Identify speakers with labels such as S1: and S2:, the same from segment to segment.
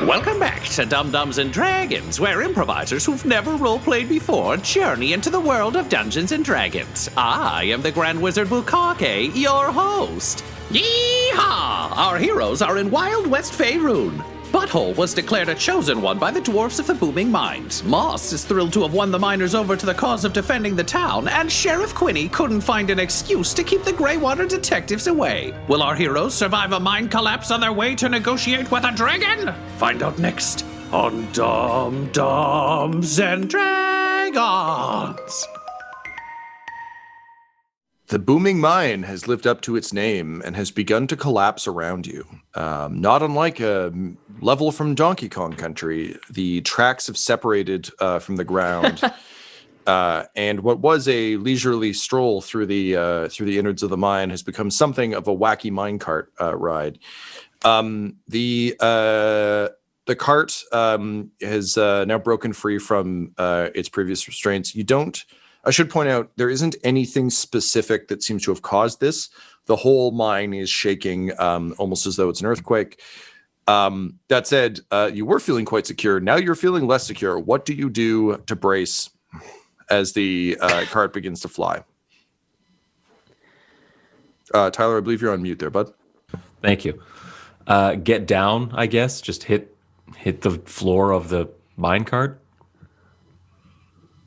S1: Welcome back to Dum-Dums and Dragons, where improvisers who've never roleplayed before journey into the world of Dungeons and Dragons. I am the Grand Wizard Bukkake, your host. Yeehaw! Our heroes are in Wild West Faerun. Butthole was declared a chosen one by the Dwarves of the Booming Mines. Moss is thrilled to have won the miners over to the cause of defending the town, and Sheriff Quinny couldn't find an excuse to keep the Greywater Detectives away. Will our heroes survive a mine collapse on their way to negotiate with a dragon? Find out next on Dum-Dums and Dragons.
S2: The booming mine has lived up to its name and has begun to collapse around you. Not unlike a level from Donkey Kong Country, the tracks have separated from the ground, and what was a leisurely stroll through the innards of the mine has become something of a wacky minecart ride. The cart has now broken free from its previous restraints. I should point out, there isn't anything specific that seems to have caused this. The whole mine is shaking almost as though it's an earthquake. That said, you were feeling quite secure. Now you're feeling less secure. What do you do to brace as the cart begins to fly? Tyler, I believe you're on mute there, bud.
S3: Thank you. Get down, I guess. Just hit the floor of the minecart.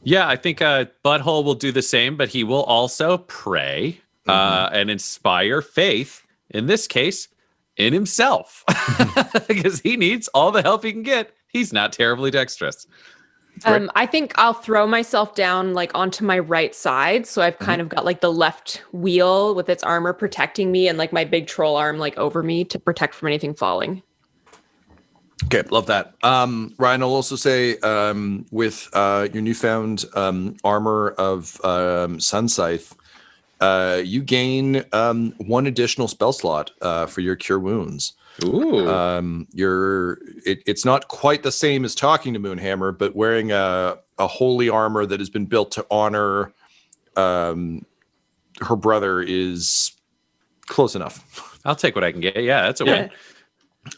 S1: Yeah, I think Butthole will do the same, but he will also pray and inspire faith, in this case, in himself. Because he needs all the help he can get. He's not terribly dexterous.
S4: I think I'll throw myself down like onto my right side. So I've kind of got like the left wheel with its armor protecting me and like my big troll arm like over me to protect from anything falling.
S2: Okay, love that. Ryan, I'll also say with your newfound armor of Sun Scythe, you gain one additional spell slot for your Cure Wounds.
S1: Ooh.
S2: It's not quite the same as talking to Moonhammer, but wearing a holy armor that has been built to honor her brother is close enough.
S1: I'll take what I can get. Yeah, that's a win.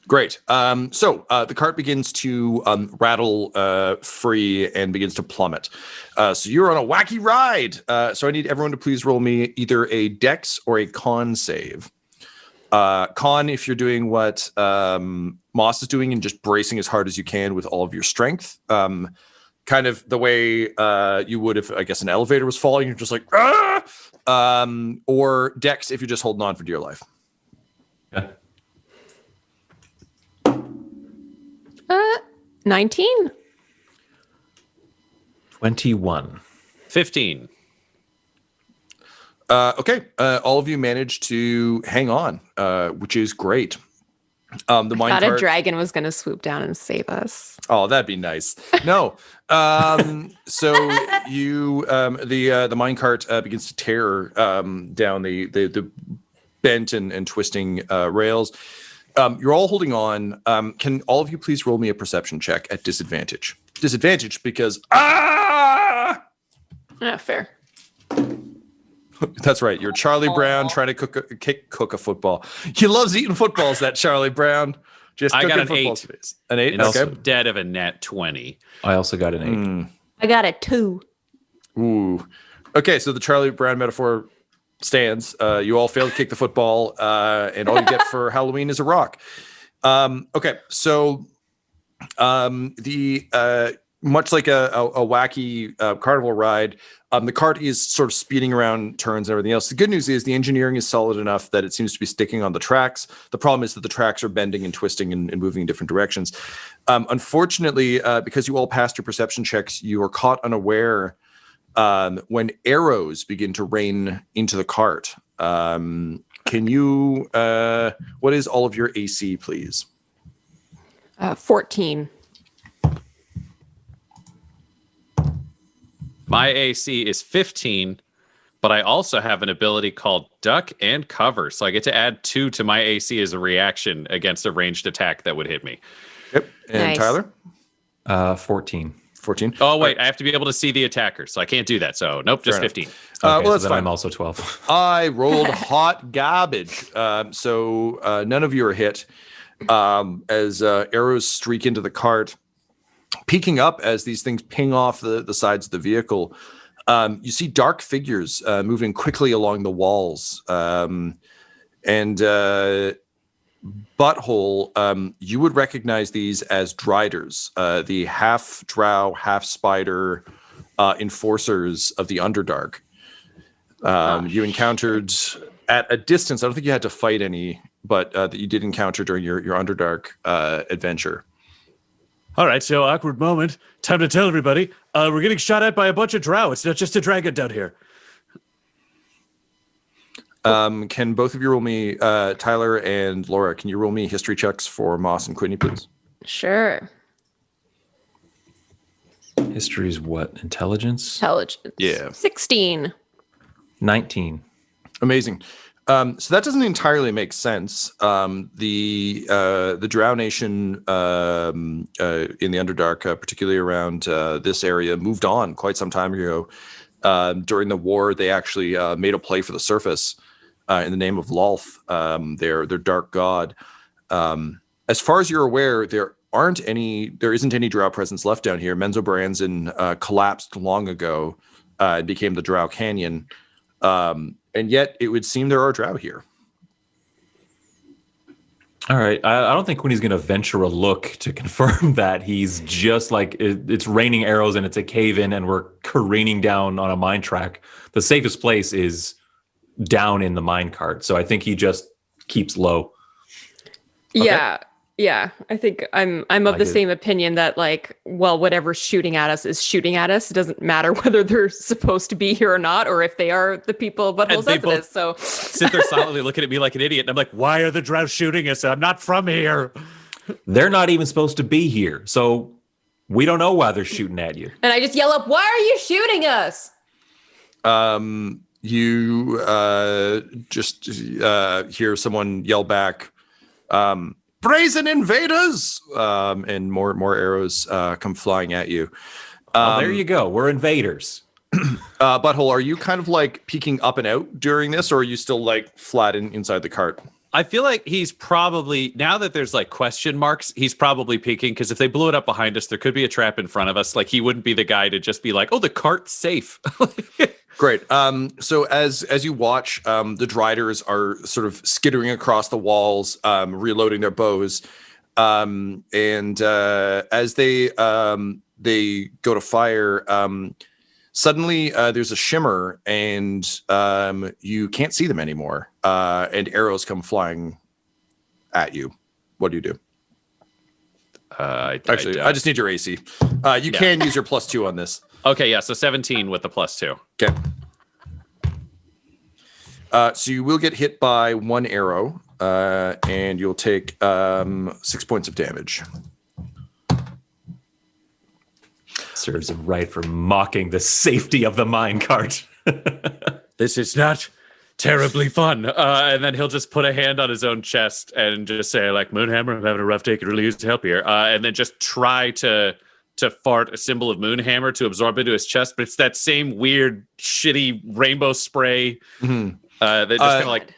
S2: Great. So the cart begins to rattle free and begins to plummet. So you're on a wacky ride. So I need everyone to please roll me either a dex or a con save. Con, if you're doing what Moss is doing and just bracing as hard as you can with all of your strength. Kind of the way you would if, I guess, an elevator was falling. You're just like, ah! Or dex if you're just holding on for dear life.
S3: Yeah.
S4: 19?
S3: 21.
S1: 15.
S2: Okay. All of you managed to hang on, which is great. The
S4: I thought a dragon was going to swoop down and save us.
S2: Oh, that'd be nice. No. So you, the minecart begins to tear down the bent and twisting rails. You're all holding on. Can all of you please roll me a perception check at disadvantage? Disadvantage because
S4: Yeah, fair.
S2: That's right. You're Charlie Brown trying to cook a football. He loves eating footballs. That Charlie Brown.
S1: I got an 8.
S2: Space. An 8.
S1: It's
S2: okay.
S1: dead of a nat 20.
S3: I also got an 8.
S4: I got a 2.
S2: Ooh. Okay, so the Charlie Brown metaphor stands. You all fail to kick the football, and all you get for Halloween is a rock. Okay, so the much like a wacky carnival ride, the cart is sort of speeding around turns and everything else. The good news is the engineering is solid enough that it seems to be sticking on the tracks. The problem is that the tracks are bending and twisting and moving in different directions. Unfortunately, because you all passed your perception checks, you are caught unaware when arrows begin to rain into the cart. Can you, what is all of your AC, please?
S4: 14.
S1: My AC is 15, but I also have an ability called Duck and Cover. So I get to add 2 to my AC as a reaction against a ranged attack that would hit me.
S2: Yep. And
S4: Nice.
S2: Tyler?
S3: 14.
S2: 14.
S1: Oh, wait, I have to be able to see the attacker, so I can't do that. So, nope, just
S2: Fair enough.
S1: 15.
S2: Well, that's
S3: then
S2: fine.
S3: I'm also 12.
S2: I rolled hot garbage. So none of you are hit. as arrows streak into the cart, peeking up as these things ping off the sides of the vehicle. You see dark figures moving quickly along the walls. And Butthole, you would recognize these as Driders, the half drow, half spider enforcers of the Underdark. You encountered at a distance, I don't think you had to fight any, but that you did encounter during your Underdark adventure.
S5: All right, so awkward moment. Time to tell everybody. We're getting shot at by a bunch of drow. It's not just a dragon down here.
S2: Can both of you roll me, Tyler and Laura, can you roll me history checks for Moss and Quinny, please?
S4: Sure.
S3: History is what? Intelligence?
S4: Intelligence.
S2: Yeah.
S4: 16.
S3: 19.
S2: Amazing. So that doesn't entirely make sense. The Drow Nation in the Underdark, particularly around this area, moved on quite some time ago. During the war, they actually made a play for the surface in the name of Lolth, their dark god. As far as you're aware, there isn't any Drow presence left down here. Menzoberranzan collapsed long ago. It became the Drow Canyon. And yet it would seem there are drow here.
S3: All right. I don't think Quinny's going to venture a look to confirm that. He's just like, it's raining arrows and it's a cave-in and we're careening down on a mine track. The safest place is down in the mine cart. So I think he just keeps low.
S2: Okay.
S4: Yeah. I think I'm of the same opinion that whatever's shooting at us is shooting at us. It doesn't matter whether they're supposed to be here or not, or if they are the people Butthole says it is. So
S5: sit there silently looking at me like an idiot. And I'm like, why are the drow shooting us? I'm not from here.
S3: They're not even supposed to be here. So we don't know why they're shooting at you.
S4: And I just yell up, why are you shooting us?
S2: You just hear someone yell back, brazen invaders, and more arrows come flying at you.
S3: Well, there you go. We're invaders.
S2: Butthole, are you kind of like peeking up and out during this, or are you still like flat inside the cart?
S5: I feel like he's probably, now that there's like question marks, he's probably peeking, because if they blew it up behind us, there could be a trap in front of us. Like, he wouldn't be the guy to just be like, oh, the cart's safe.
S2: Great. So as you watch, the Driders are sort of skittering across the walls, reloading their bows, and as they go to fire, suddenly there's a shimmer, and you can't see them anymore, and arrows come flying at you. What do you do? I just need your AC. You can use your +2 on this.
S5: Okay, yeah, so 17 with the +2.
S2: Okay. So you will get hit by one arrow, and you'll take 6 points of damage.
S3: Serves him right for mocking the safety of the minecart.
S5: This is not terribly fun. And then he'll just put a hand on his own chest and just say, like, Moonhammer, I'm having a rough day, could really use help here. And then just try to fart a symbol of Moonhammer to absorb into his chest, but it's that same weird, shitty rainbow spray that just kind of like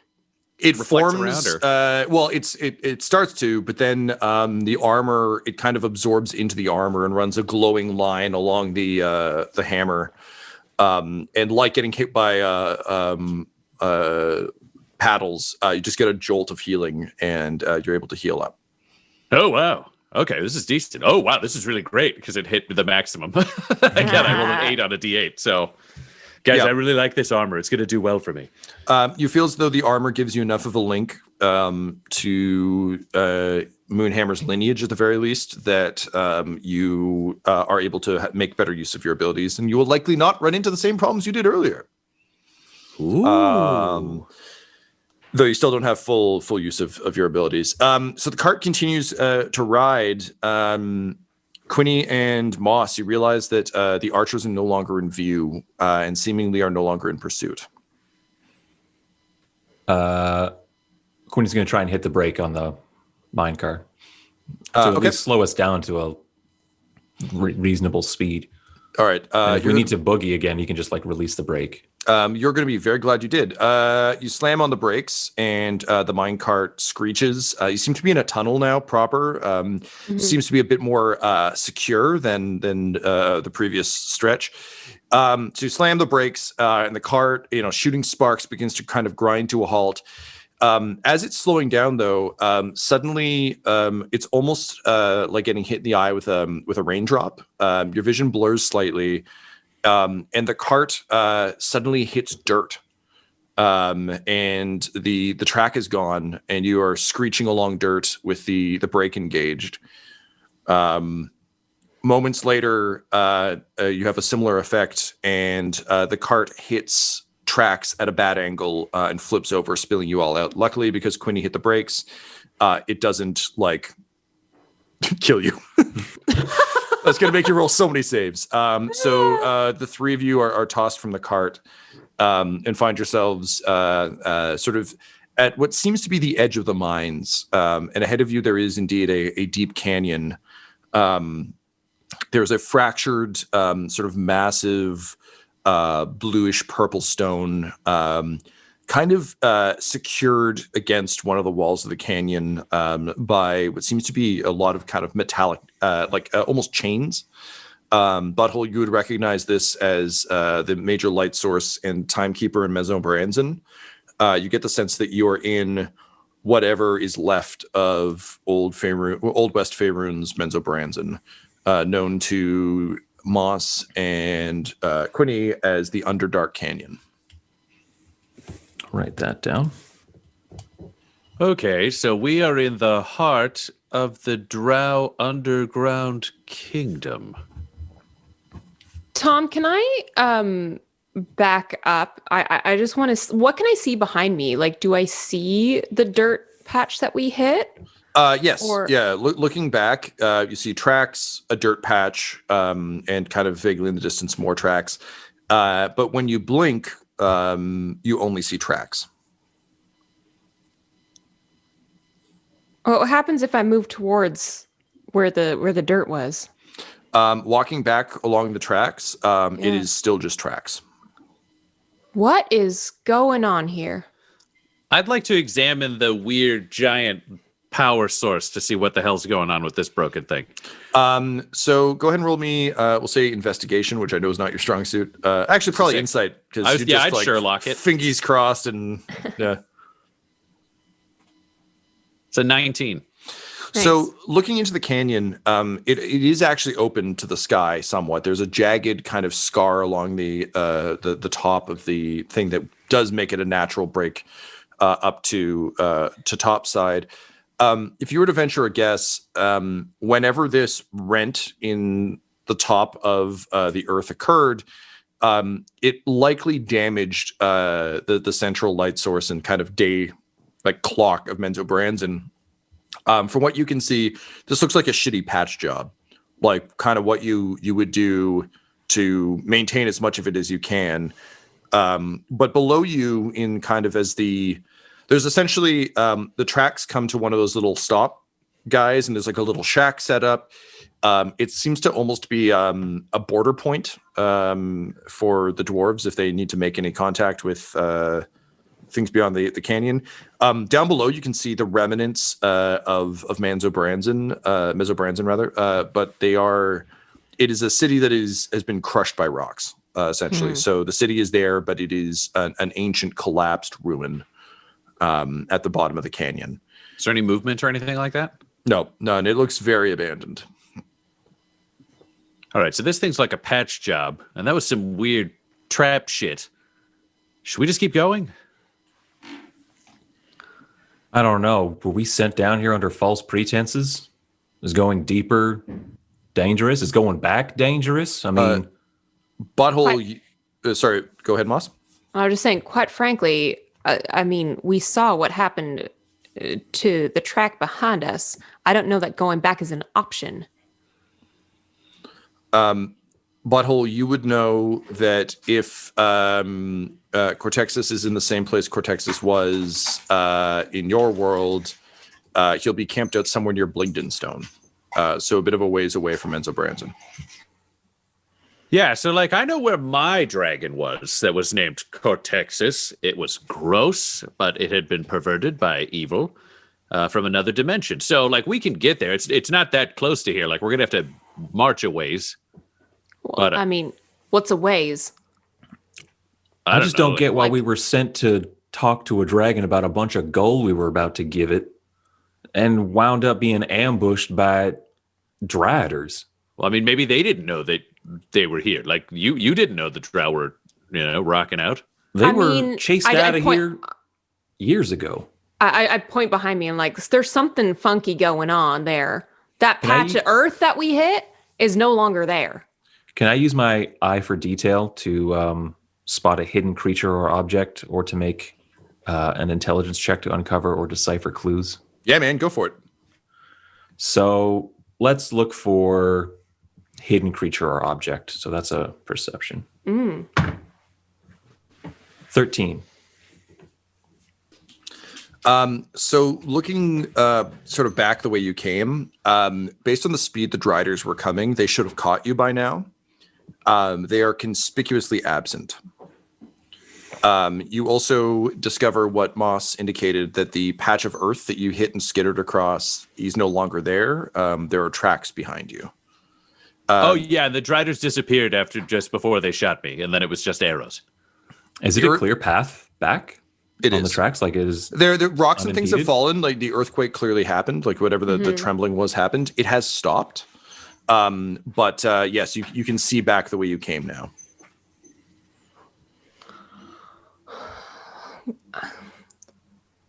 S2: it
S5: reflects
S2: forms.
S5: around.
S2: Well, it starts to, but then the armor, it kind of absorbs into the armor and runs a glowing line along the hammer, and like getting hit by paddles, you just get a jolt of healing, and you're able to heal up.
S5: Oh wow. Okay, this is decent. Oh, wow, this is really great because it hit the maximum. Again, I rolled an 8 on a D8. So, guys, I really like this armor. It's going to do well for me.
S2: You feel as though the armor gives you enough of a link to Moonhammer's lineage, at the very least, that you are able to make better use of your abilities, and you will likely not run into the same problems you did earlier.
S5: Ooh.
S2: Though you still don't have full use of your abilities. So the cart continues to ride. Quinny and Moss, you realize that the archers are no longer in view, and seemingly are no longer in pursuit.
S3: Quinny's going to try and hit the brake on the minecart to at least slow us down to a reasonable speed.
S2: All right.
S3: If we need to boogie again, you can just like release the brake.
S2: You're going to be very glad you did. You slam on the brakes, and the minecart screeches. You seem to be in a tunnel now, proper. Seems to be a bit more secure than the previous stretch. So you slam the brakes, and the cart, shooting sparks, begins to kind of grind to a halt. As it's slowing down, though, suddenly it's almost like getting hit in the eye with a raindrop. Your vision blurs slightly. And the cart suddenly hits dirt, and the track is gone, and you are screeching along dirt with the brake engaged. Moments later, you have a similar effect, and the cart hits tracks at a bad angle and flips over, spilling you all out. Luckily, because Quinny hit the brakes, it doesn't kill you. That's going to make you roll so many saves. So the three of you are tossed from the cart and find yourselves sort of at what seems to be the edge of the mines. And ahead of you, there is indeed a deep canyon. There's a fractured, sort of massive, bluish purple stone, kind of secured against one of the walls of the canyon by what seems to be a lot of kind of metallic, almost chains. Butthole, you would recognize this as the major light source and timekeeper in Mesobranzan. You get the sense that you are in whatever is left of Old West Faerun's Mesobranzan, known to Moss and Quinny as the Underdark Canyon.
S3: Write that down.
S5: Okay, so we are in the heart of the Drow underground kingdom.
S4: Tom, can I back up? I just want to. What can I see behind me? Like, do I see the dirt patch that we hit?
S2: Yes. Yeah. Looking back, you see tracks, a dirt patch, and kind of vaguely in the distance more tracks. But when you blink, you only see tracks.
S4: What happens if I move towards where the dirt was?
S2: Walking back along the tracks, it is still just tracks.
S4: What is going on here?
S5: I'd like to examine the weird giant power source to see what the hell's going on with this broken thing.
S2: So go ahead and roll me, we'll say investigation, which I know is not your strong suit. Actually, probably insight, because
S5: I'd Sherlock it.
S2: Fingies crossed and yeah.
S5: It's a 19.
S4: Nice.
S2: So looking into the canyon, it is actually open to the sky somewhat. There's a jagged kind of scar along the top of the thing that does make it a natural break up to top side. If you were to venture a guess, whenever this rent in the top of the earth occurred, it likely damaged the central light source and kind of day clock of Mesobranzan. From what you can see, this looks like a shitty patch job, like kind of what you would do to maintain as much of it as you can. But below you, in kind of there's essentially the tracks come to one of those little stop guys, and there's like a little shack set up. It seems to almost be a border point for the dwarves if they need to make any contact with things beyond the canyon. Down below, you can see the remnants of Mesobranzan rather, but it is a city that has been crushed by rocks, essentially. So the city is there, but it is an ancient collapsed ruin at the bottom of the canyon.
S5: Is there any movement or anything like that?
S2: No, none. It looks very abandoned.
S5: All right, so this thing's like a patch job, and that was some weird trap shit. Should we just keep going?
S3: I don't know. Were we sent down here under false pretenses? Is going deeper dangerous? Is going back dangerous? I mean,
S2: Butthole. Sorry, go ahead, Moss.
S4: I was just saying, quite frankly, I mean, we saw what happened to the track behind us. I don't know that going back is an option.
S2: Butthole, you would know that if Cortexis is in the same place Cortexis was in your world, he'll be camped out somewhere near Blingdenstone. So a bit of a ways away from Mesobranzan.
S5: Yeah, so like I know where my dragon was that was named Cortexus. It was gross, but it had been perverted by evil from another dimension. So like we can get there. It's not that close to here. Like we're gonna have to march a ways.
S4: Well,
S5: But,
S4: I mean, what's a ways?
S3: I just don't get why
S4: like-
S3: we were sent to talk to a dragon about a bunch of gold we were about to give it and wound up being ambushed by dryaders.
S5: Well, I mean, maybe they didn't know that they were here. Like you didn't know the drow were, rocking out.
S3: They
S4: I
S3: were
S4: mean,
S3: chased
S4: I
S3: out of
S4: point-
S3: here years ago.
S4: I point behind me and like, there's something funky going on there. That
S3: Can I
S4: patch of earth that we hit is no longer there.
S3: Can I use my eye for detail to spot a hidden creature or object, or to make an intelligence check to uncover or decipher clues?
S2: Yeah, man, go for it.
S3: So let's look for hidden creature or object. So that's a perception. 13.
S2: So looking sort of back the way you came, based on the speed the Driders were coming, they should have caught you by now. They are conspicuously absent. You also discover what Moss indicated, that the patch of earth that you hit and skittered across is no longer there. There are tracks behind you.
S5: Oh yeah, the Driders disappeared after just before they shot me, and then it was just arrows.
S3: Is it a clear path back
S2: It
S3: on
S2: is.
S3: the tracks? Like it is.
S2: The rocks and things have
S3: unimpeded?
S2: fallen. Like the earthquake clearly happened. Like whatever the trembling was happened. It has stopped. But yes, you can see back the way you came now.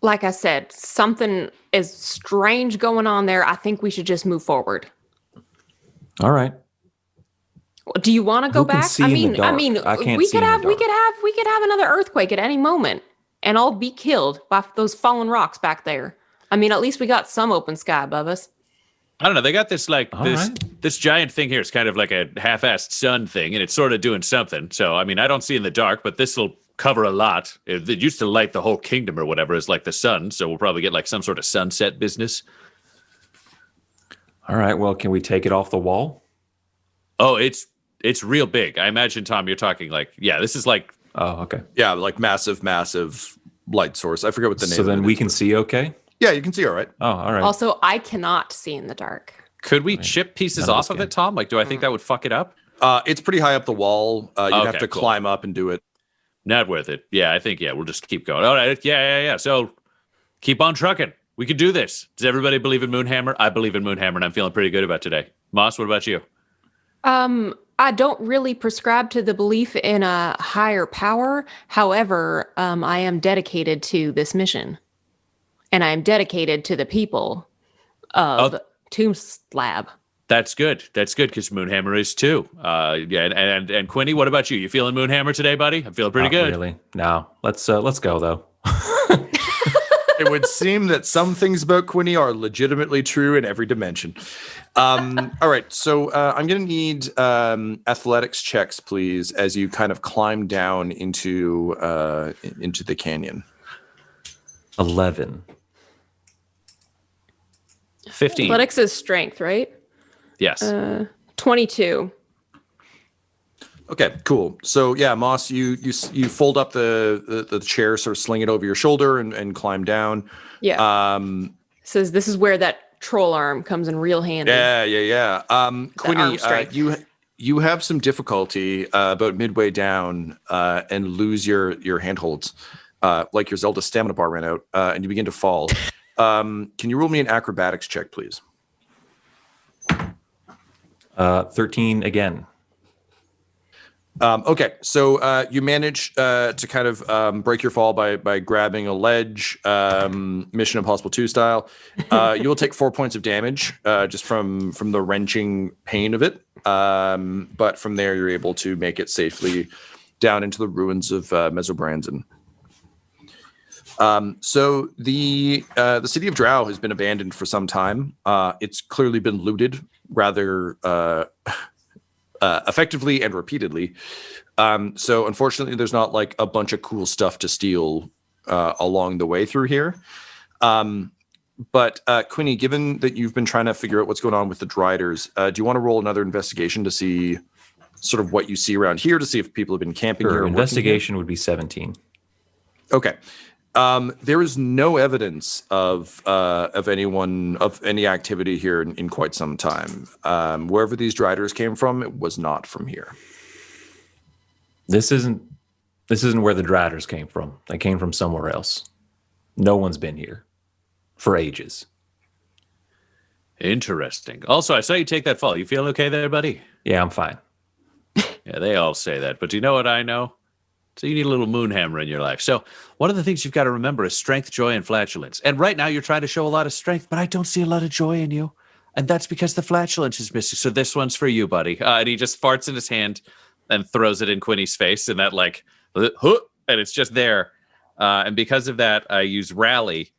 S4: Like I said, something is strange going on there. I think we should just move forward.
S3: All right.
S4: Do you want to go
S3: Who can
S4: back?
S3: see
S4: I
S3: in the
S4: mean,
S3: dark? I can't
S4: we
S3: see
S4: could
S3: in the
S4: have
S3: dark.
S4: we could have another earthquake at any moment, and I'll be killed by those fallen rocks back there. I mean, at least we got some open sky above us.
S5: I don't know. They got this like
S3: All
S5: this
S3: right.
S5: this giant thing here. It's kind of like a half-assed sun thing, and it's sort of doing something. So I mean, I don't see in the dark, but this will cover a lot. It used to light the whole kingdom or whatever, is like the sun. So we'll probably get like some sort of sunset business.
S3: All right. Well, can we take it off the wall?
S5: Oh, it's real big. I imagine, Tom, you're talking like, yeah, this is like,
S3: Oh, okay.
S2: Yeah, like massive light source. I forget what the name.
S3: So then
S2: of it
S3: we
S2: is,
S3: can
S2: but-
S3: see okay?
S2: Yeah, you can see all right.
S3: Oh, all right.
S4: Also, I cannot see in the dark.
S5: could we chip pieces
S3: None of
S5: off
S3: us
S5: of
S3: can.
S5: it, Tom? Like, do I think that would fuck it up?
S2: It's pretty high up the wall. You'd have
S5: Okay,
S2: to
S5: cool.
S2: climb up and do it.
S5: Not worth it. Yeah, I think, we'll just keep going. All right. Yeah. So keep on trucking. We can do this. Does everybody believe in Moonhammer? I believe in Moonhammer, and I'm feeling pretty good about today. Moss, what about you?
S4: I don't really prescribe to the belief in a higher power. However, I am dedicated to this mission, and I am dedicated to the people of Tomb Slab.
S5: That's good. That's good because Moonhammer is too. And Quinny, what about you? You feeling Moonhammer today, buddy? I'm feeling pretty
S3: Not
S5: good.
S3: Really? No. Let's go though.
S2: It would seem that some things about Quinny are legitimately true in every dimension. All right, so I'm going to need athletics checks, please, as you kind of climb down into the canyon.
S3: 11.
S5: 15.
S4: Athletics is strength, right?
S5: Yes.
S4: 22.
S2: Okay, cool. So yeah, Moss, you fold up the chair, sort of sling it over your shoulder, and climb down.
S4: Yeah. Says this is where that troll arm comes in real handy.
S2: Yeah. Quinny,
S4: arm strength.
S2: you have some difficulty about midway down and lose your handholds, like your Zelda stamina bar ran out, and you begin to fall. Can you roll me an acrobatics check, please?
S3: 13 again.
S2: Okay, so you manage to kind of break your fall by grabbing a ledge, Mission Impossible 2 style. You will take 4 points of damage just from the wrenching pain of it. But from there, you're able to make it safely down into the ruins of Mesobranzan. So the city of Drow has been abandoned for some time. It's clearly been looted rather effectively and repeatedly. So unfortunately, there's not like a bunch of cool stuff to steal along the way through here. But Quinny, given that you've been trying to figure out what's going on with the Driders, do you want to roll another investigation to see sort of what you see around here to see if people have been camping here.
S3: Sure,
S2: or working here.
S3: investigation would be 17.
S2: Okay. There is no evidence of anyone of any activity here in quite some time. Wherever these driders came from, it was not from here.
S3: This isn't where the Driders came from. They came from somewhere else. No one's been here for ages.
S5: Interesting. Also, I saw you take that fall. You feel okay there, buddy?
S3: Yeah, I'm fine.
S5: Yeah, they all say that. But do you know what I know? So you need a little moonhammer in your life. So one of the things you've got to remember is strength, joy, and flatulence. And right now you're trying to show a lot of strength, but I don't see a lot of joy in you. And that's because the flatulence is missing. So this one's for you, buddy. And he just farts in his hand and throws it in Quinny's face. And that like, and it's just there. And because of that, I use rally.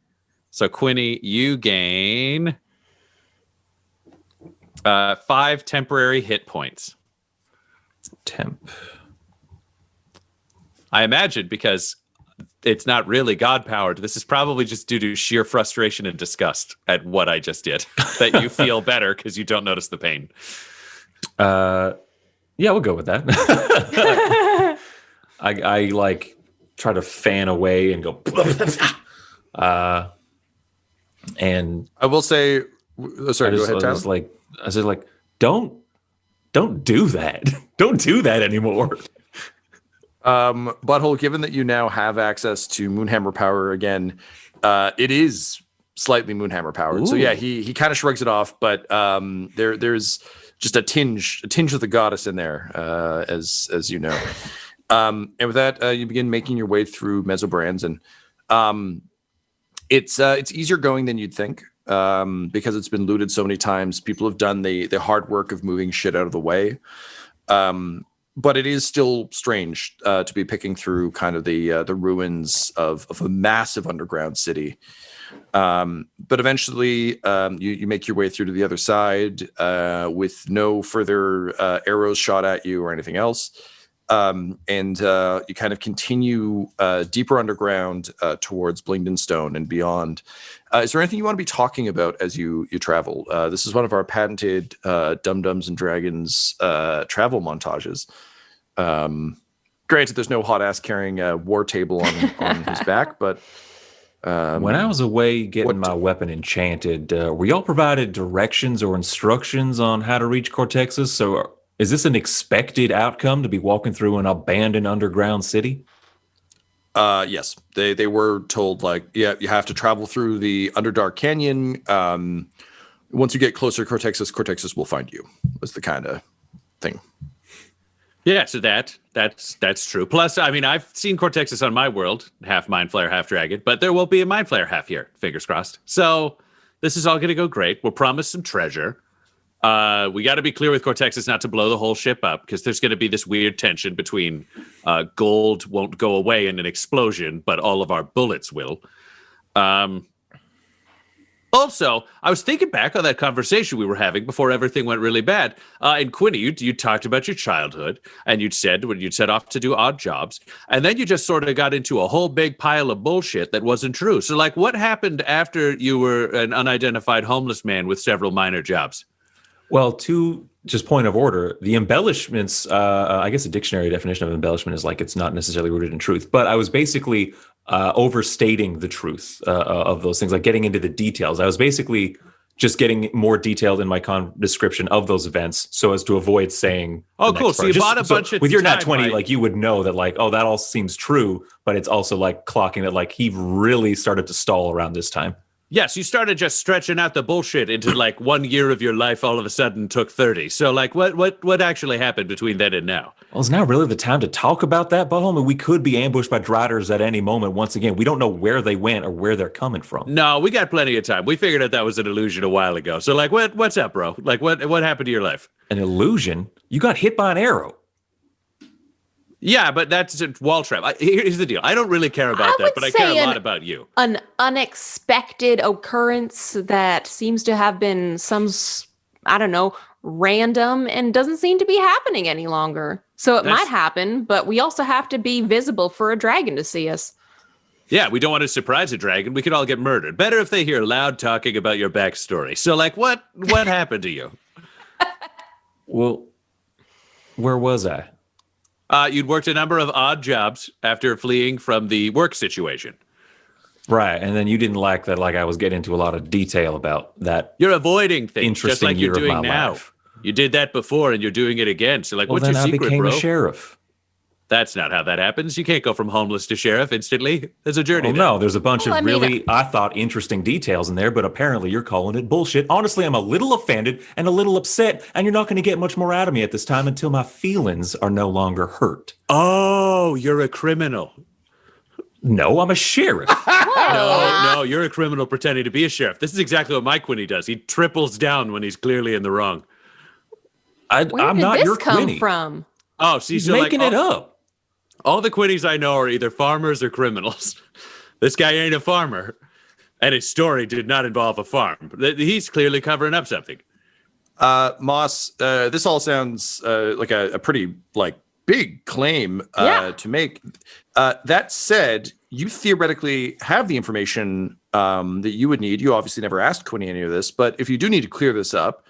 S5: So Quinny, you gain 5 temporary hit points.
S3: Temp.
S5: I imagine because it's not really God-powered. This is probably just due to sheer frustration and disgust at what I just did. That you feel better because you don't notice the pain.
S3: Yeah, we'll go with that. I like try to fan away and go. And
S2: I will say, sorry, go ahead,
S3: I
S2: Tyler.
S3: said like, don't do that. Don't do that anymore.
S2: Butthole, given that you now have access to Moonhammer power again, it is slightly Moonhammer powered. So yeah, he kind of shrugs it off, but there's just a tinge of the goddess in there, as you know. And with that, you begin making your way through Mesobrands, and it's easier going than you'd think, because it's been looted so many times. People have done the hard work of moving shit out of the way. But it is still strange to be picking through kind of the ruins of a massive underground city. But eventually, you make your way through to the other side with no further arrows shot at you or anything else. And you kind of continue deeper underground towards Blingdenstone and beyond. Is there anything you want to be talking about as you travel? This is one of our patented Dum-Dums and Dragons travel montages. Granted, there's no hot ass carrying a war table on his back, but
S3: when I was away getting my weapon enchanted, were y'all provided directions or instructions on how to reach Cortexas? So is this an expected outcome to be walking through an abandoned underground city?
S2: Yes, they were told, like, yeah, you have to travel through the Underdark Canyon. Once you get closer to Cortexas will find you. Was the kind of thing.
S5: Yeah, so that's true. Plus, I mean, I've seen Cortexas on my world, half Mind Flayer, half Dragon, but there won't be a Mind Flayer half year, fingers crossed. So this is all going to go great. We'll promise some treasure. We got to be clear with Cortexas not to blow the whole ship up, because there's going to be this weird tension between gold won't go away in an explosion, but all of our bullets will. Also, I was thinking back on that conversation we were having before everything went really bad. And Quinny, you talked about your childhood, and you'd said when you'd set off to do odd jobs, and then you just sort of got into a whole big pile of bullshit that wasn't true. So, like, what happened after you were an unidentified homeless man with several minor jobs?
S3: Well, to just point of order, the embellishments, I guess a dictionary definition of embellishment is like it's not necessarily rooted in truth, but I was basically overstating the truth of those things, like getting into the details. I was basically just getting more detailed in my description of those events so as to avoid saying,
S5: oh, cool. So you bought a bunch of
S3: with your nat 20, like you would know that, like, oh, that all seems true, but it's also like clocking that, like, he really started to stall around this time.
S5: Yes, you started just stretching out the bullshit into like 1 year of your life all of a sudden took 30. So like what actually happened between then and now?
S3: Well, is now really the time to talk about that, Butthole? I mean, we could be ambushed by Driders at any moment. Once again, we don't know where they went or where they're coming from.
S5: No, we got plenty of time. We figured out that was an illusion a while ago. So like what's up, bro? Like what happened to your life?
S3: An illusion? You got hit by an arrow.
S5: Yeah, but that's a wall trap. Here's the deal. I don't really care about that, but I care a lot about you.
S4: An unexpected occurrence that seems to have been some, I don't know, random and doesn't seem to be happening any longer. So it might happen, but we also have to be visible for a dragon to see us.
S5: Yeah, we don't want to surprise a dragon. We could all get murdered. Better if they hear loud talking about your backstory. So like what happened to you?
S3: Well, Where was I?
S5: You'd worked a number of odd jobs after fleeing from the work situation.
S3: Right, and then you didn't like that. Like I was getting into a lot of detail about that.
S5: You're avoiding things,
S3: Interesting
S5: just like
S3: year
S5: you're
S3: of
S5: doing
S3: my
S5: now.
S3: life.
S5: You did that before, and you're doing it again. So, like,
S3: Well,
S5: what's
S3: then
S5: your
S3: I
S5: secret,
S3: became
S5: bro?
S3: a sheriff.
S5: That's not how that happens. You can't go from homeless to sheriff instantly. There's a journey
S3: Well,
S5: there.
S3: no, there's a bunch
S4: Well,
S3: of
S4: I mean,
S3: really, I thought, interesting details in there, but apparently you're calling it bullshit. Honestly, I'm a little offended and a little upset, and you're not going to get much more out of me at this time until my feelings are no longer hurt.
S5: Oh, you're a criminal.
S3: No, I'm a sheriff.
S5: No, you're a criminal pretending to be a sheriff. This is exactly what Mike Quinny does. He triples down when he's clearly in the wrong.
S4: Where
S3: I'm
S4: did
S3: not
S4: this
S3: your
S4: come
S3: Quinny.
S4: from?
S5: Oh, see,
S3: He's
S5: so
S3: making
S5: like,
S3: it up.
S5: all the Quinnies I know are either farmers or criminals. This guy ain't a farmer, and his story did not involve a farm. He's clearly covering up something.
S2: Moss, this all sounds like a pretty big claim
S4: Yeah.
S2: to make. That said, you theoretically have the information that you would need. You obviously never asked Quinny any of this, but if you do need to clear this up,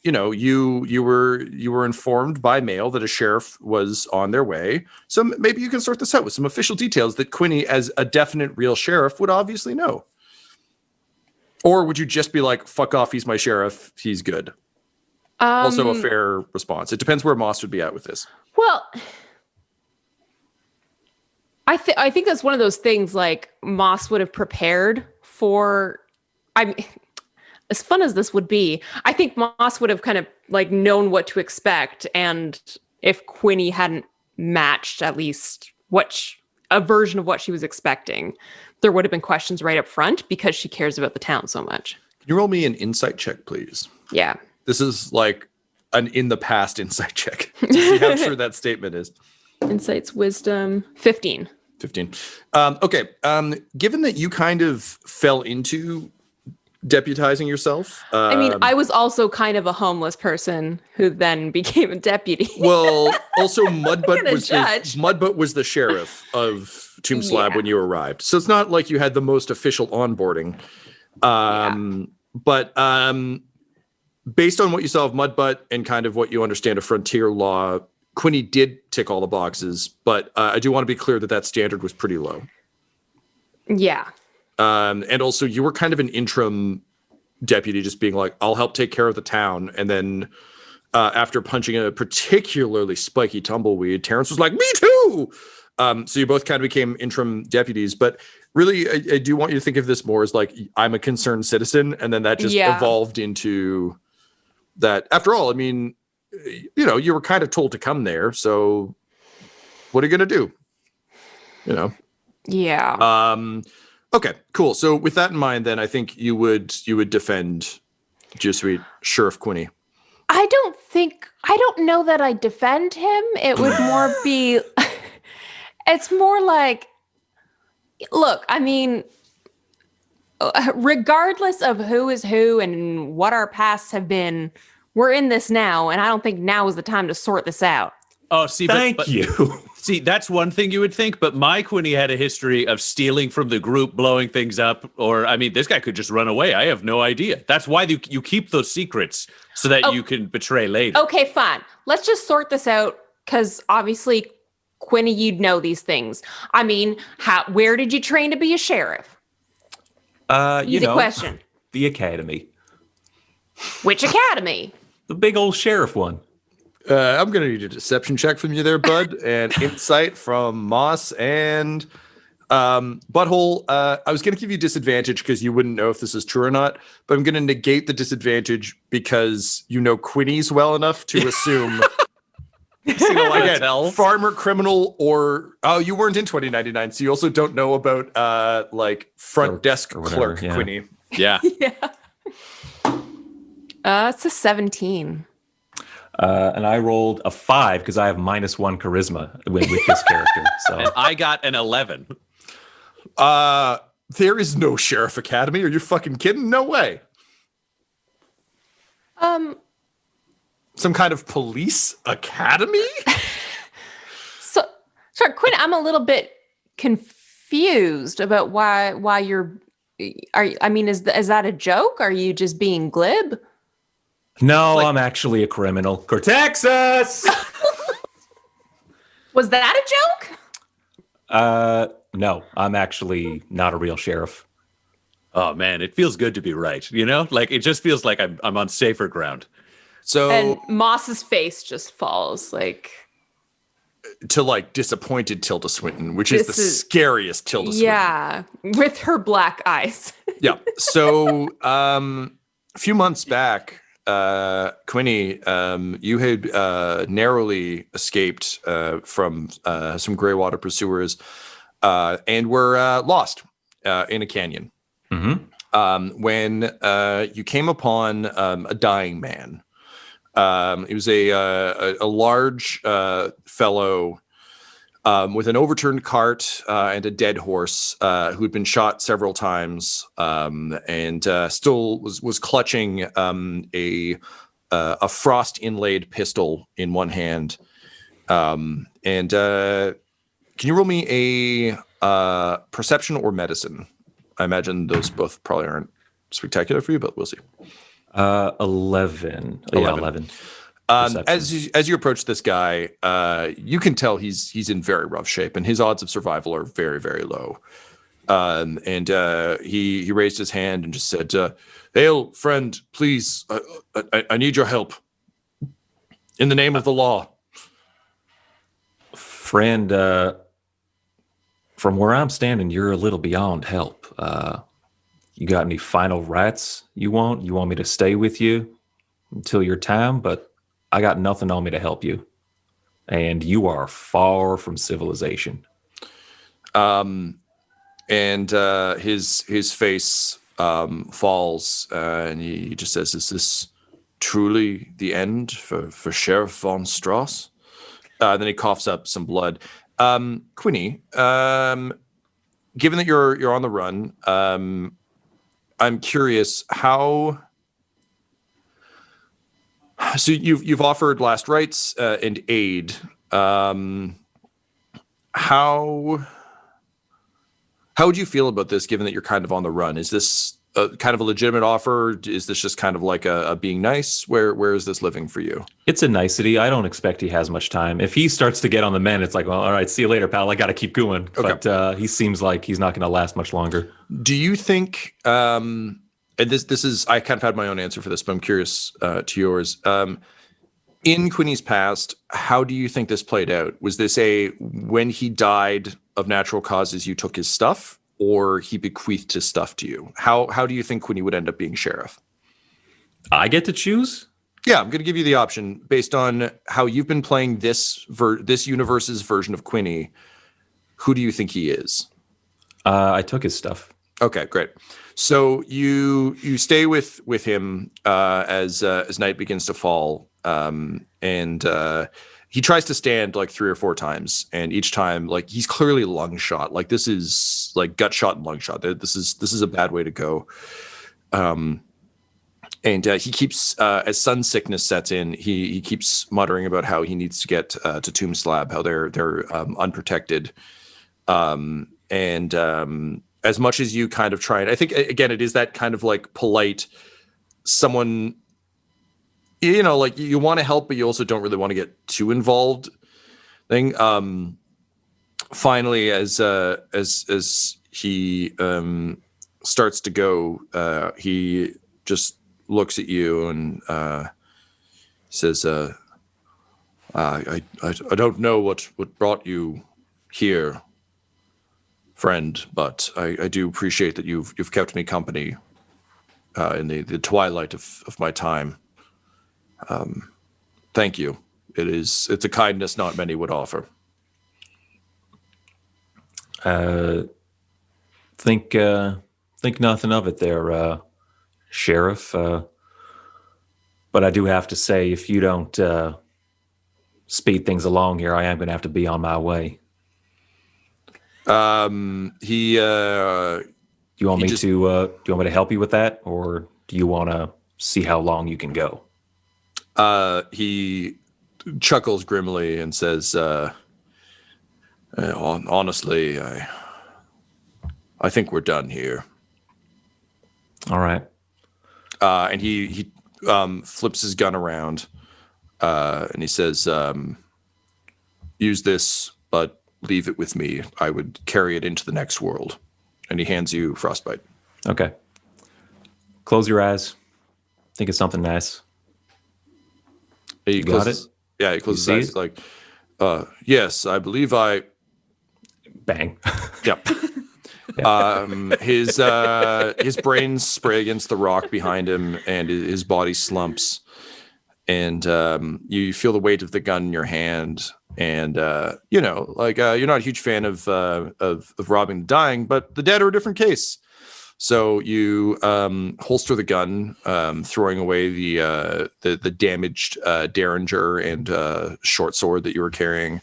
S2: you were informed by mail that a sheriff was on their way. So maybe you can sort this out with some official details that Quinny, as a definite real sheriff, would obviously know. Or would you just be like, fuck off, he's my sheriff, he's good? Also a fair response. It depends where Moss would be at with this.
S4: Well, I think that's one of those things like Moss would have prepared for. As fun as this would be, I think Moss would have kind of known what to expect, and if Quinny hadn't matched at least a version of what she was expecting, there would have been questions right up front because she cares about the town so much.
S2: Can you roll me an insight check, please?
S4: Yeah.
S2: This is like an in the past insight check to see how true that statement is.
S4: Insights, wisdom, 15.
S2: 15. Okay. Given that you kind of fell into deputizing yourself.
S4: I was also kind of a homeless person who then became a deputy.
S2: Well, also
S4: judge.
S2: Mudbutt was the sheriff of Tomb Slab when you arrived. So it's not like you had the most official onboarding. But based on what you saw of Mudbutt and kind of what you understand of frontier law, Quinny did tick all the boxes, but I do want to be clear that standard was pretty low.
S4: Yeah.
S2: And also you were kind of an interim deputy, just being like, I'll help take care of the town. And then after punching a particularly spiky tumbleweed, Terrence was like, me too. So you both kind of became interim deputies. But really, I do want you to think of this more as like, I'm a concerned citizen. And then that just evolved into that. After all, I mean, you were kind of told to come there. So what are you going to do?
S4: Yeah.
S2: Okay, cool. So with that in mind, then I think you would defend Sweet Sheriff Quinny.
S4: I don't know that I defend him. It would more be, it's more like, look, I mean, regardless of who is who and what our pasts have been, we're in this now, and I don't think now is the time to sort this out.
S5: Oh, see,
S3: Thank you.
S5: See, that's one thing you would think, but my Quinny had a history of stealing from the group, blowing things up, or, I mean, this guy could just run away. I have no idea. That's why you keep those secrets, so that you can betray later.
S4: Okay, fine. Let's just sort this out, because obviously, Quinny, you'd know these things. I mean, where did you train to be a sheriff? Easy question.
S3: The academy.
S4: Which academy?
S3: The big old sheriff one.
S2: I'm going to need a deception check from you there, bud, and insight from Moss and Butthole. I was going to give you disadvantage because you wouldn't know if this is true or not, but I'm going to negate the disadvantage because you know Quinny's well enough to assume again, farmer, criminal, or you weren't in 2099, so you also don't know about front desk clerk Quinny.
S5: Yeah.
S4: It's a 17.
S3: And I rolled a 5 because I have -1 charisma with this character. So
S5: And I got an 11.
S2: There is no sheriff academy. Are you fucking kidding? No way. Some kind of police academy?
S4: So, sorry, Quinn, I'm a little bit confused about why you're. Is that a joke? Are you just being glib?
S3: No, I'm actually a criminal. Cortexus!
S4: Was that a joke?
S3: No, I'm actually not a real sheriff.
S5: Oh man, it feels good to be right. You know, like it just feels like I'm on safer ground.
S2: So
S4: And Moss's face just falls like.
S2: to like disappointed Tilda Swinton, which is the
S4: This is-
S2: scariest Tilda Swinton.
S4: Yeah, with her black eyes.
S2: Yeah. So a few months back, Quinny, you had narrowly escaped from some Greywater pursuers and were lost in a canyon.
S3: Mm-hmm.
S2: When you came upon a dying man. It was a large fellow with an overturned cart and a dead horse who had been shot several times and still was clutching a frost inlaid pistol in one hand. And can you roll me a perception or medicine? I imagine those both probably aren't spectacular for you, but we'll see.
S3: 11. Yeah, 11.
S2: As you approach this guy, you can tell he's in very rough shape, and his odds of survival are very, very low. And he raised his hand and just said, "Hail, friend, please, I need your help. In the name of the law."
S3: Friend, from where I'm standing, you're a little beyond help. You got any final rights you want? You want me to stay with you until your time? But I got nothing on me to help you. And you are far from civilization.
S2: And his face falls, and he just says, "Is this truly the end for Sheriff von Strauss?" Then he coughs up some blood. Quinny, given that you're on the run, I'm curious how. So you've offered last rites and aid. How would you feel about this, given that you're kind of on the run? Is this kind of a legitimate offer? Is this just kind of like a being nice? Where is this living for you?
S3: It's a nicety. I don't expect he has much time. If he starts to get on the men, it's like, well, all right, see you later, pal. I got to keep going.
S2: Okay.
S3: But he seems like he's not going to last much longer.
S2: Do you think? And this is, I kind of had my own answer for this, but I'm curious to yours. In Quinny's past, how do you think this played out? Was this when he died of natural causes, you took his stuff, or he bequeathed his stuff to you? How do you think Quinny would end up being sheriff?
S3: I get to choose?
S2: Yeah, I'm going to give you the option based on how you've been playing this universe's version of Quinny. Who do you think he is?
S3: I took his stuff.
S2: Okay, great. So you stay with him as night begins to fall, and he tries to stand like 3 or 4 times, and each time, like, he's clearly lung shot. Like, this is like gut shot and lung shot. This is a bad way to go. And he keeps as sun sickness sets in, he keeps muttering about how he needs to get to Tomb Slab, how they're unprotected, and as much as you kind of try, and I think again it is that kind of like polite someone, you know, like you want to help but you also don't really want to get too involved thing. Finally, as he starts to go, he just looks at you and says, I don't know what brought you here, friend, but I do appreciate that you've kept me company in the twilight of my time. Thank you. It's a kindness not many would offer.
S3: Think nothing of it there, Sheriff. But I do have to say, if you don't speed things along here, I am going to have to be on my way. Do you want me to help you with that, or do you want to see how long you can go?
S2: He chuckles grimly and says, honestly, I think we're done here.
S3: All right.
S2: And he flips his gun around, and he says, use this, but leave it with me. I would carry it into the next world. And he hands you Frostbite.
S3: Okay. Close your eyes. Think of something nice.
S2: He closes, he closes his eyes. Like, yes, I believe I...
S3: Bang.
S2: Yep. His brains spray against the rock behind him, and his body slumps. And you feel the weight of the gun in your hand. And, you're not a huge fan of robbing the dying, but the dead are a different case. So you holster the gun, throwing away the damaged derringer and short sword that you were carrying.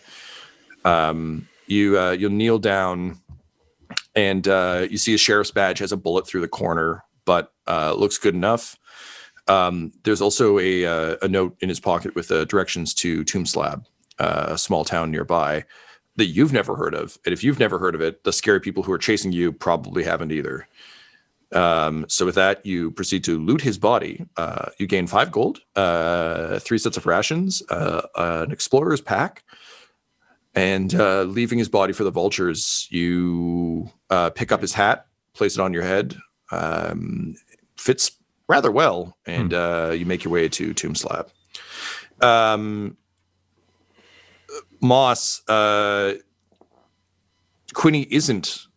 S2: You'll kneel down, and you see a sheriff's badge has a bullet through the corner, but looks good enough. There's also a note in his pocket with directions to Tomb Slab, a small town nearby that you've never heard of. And if you've never heard of it, the scary people who are chasing you probably haven't either. So with that, you proceed to loot his body. You gain 5 gold, 3 sets of rations, an explorer's pack, and leaving his body for the vultures, you pick up his hat, place it on your head. Fits rather well, and you make your way to Tomb Slab. Moss, Quinny isn't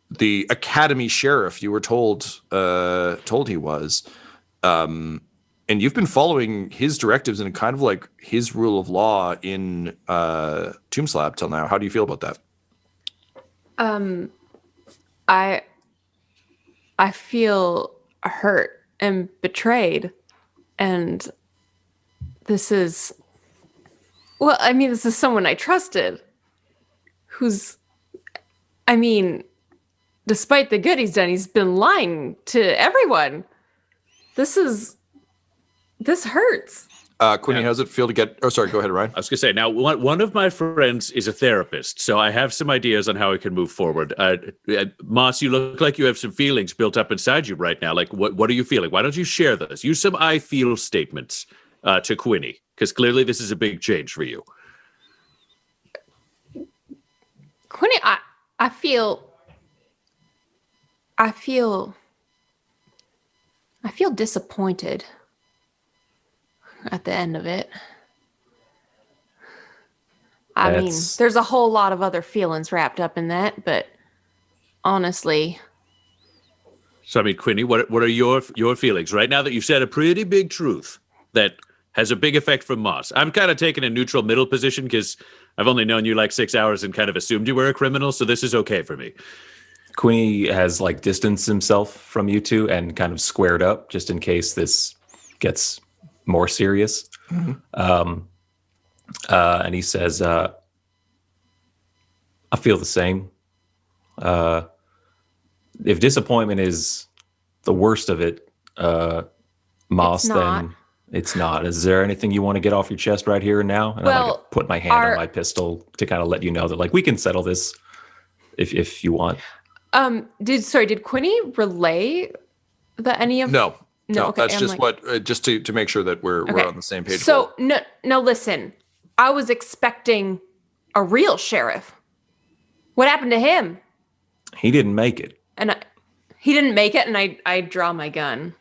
S2: the academy sheriff you were told he was, and you've been following his directives and kind of like his rule of law in Tomb Slab till now. How do you feel about that?
S4: I feel hurt and betrayed, and this is someone I trusted, despite the good he's done, he's been lying to everyone. This hurts.
S2: Quinny, how does it feel to get... Oh, sorry, go ahead, Ryan.
S5: I was going to say, now, one of my friends is a therapist, so I have some ideas on how we can move forward. Moss, you look like you have some feelings built up inside you right now. Like, what are you feeling? Why don't you share this? Use some I feel statements to Quinny, because clearly this is a big change for you.
S4: Quinny, I feel disappointed at the end of it. I mean, there's a whole lot of other feelings wrapped up in that, but honestly.
S5: So, I mean, Quinny, what are your feelings right now that you've said a pretty big truth that has a big effect from Moss? I'm kind of taking a neutral middle position because I've only known you like 6 hours and kind of assumed you were a criminal, so this is okay for me.
S3: Quinny has like distanced himself from you two and kind of squared up just in case this gets more serious. Mm-hmm. And he says, I feel the same. If disappointment is the worst of it, Moss, then it's not. Is there anything you want to get off your chest right here and now? And I'm going to put my hand on my pistol to kind of let you know that like we can settle this if you want.
S4: Did Quinny relay any of?
S2: No,
S4: okay,
S2: that's just just to make sure that we're on the same page.
S4: So no, listen, I was expecting a real sheriff. What happened to him?
S3: He didn't make it.
S4: He didn't make it, and I draw my gun.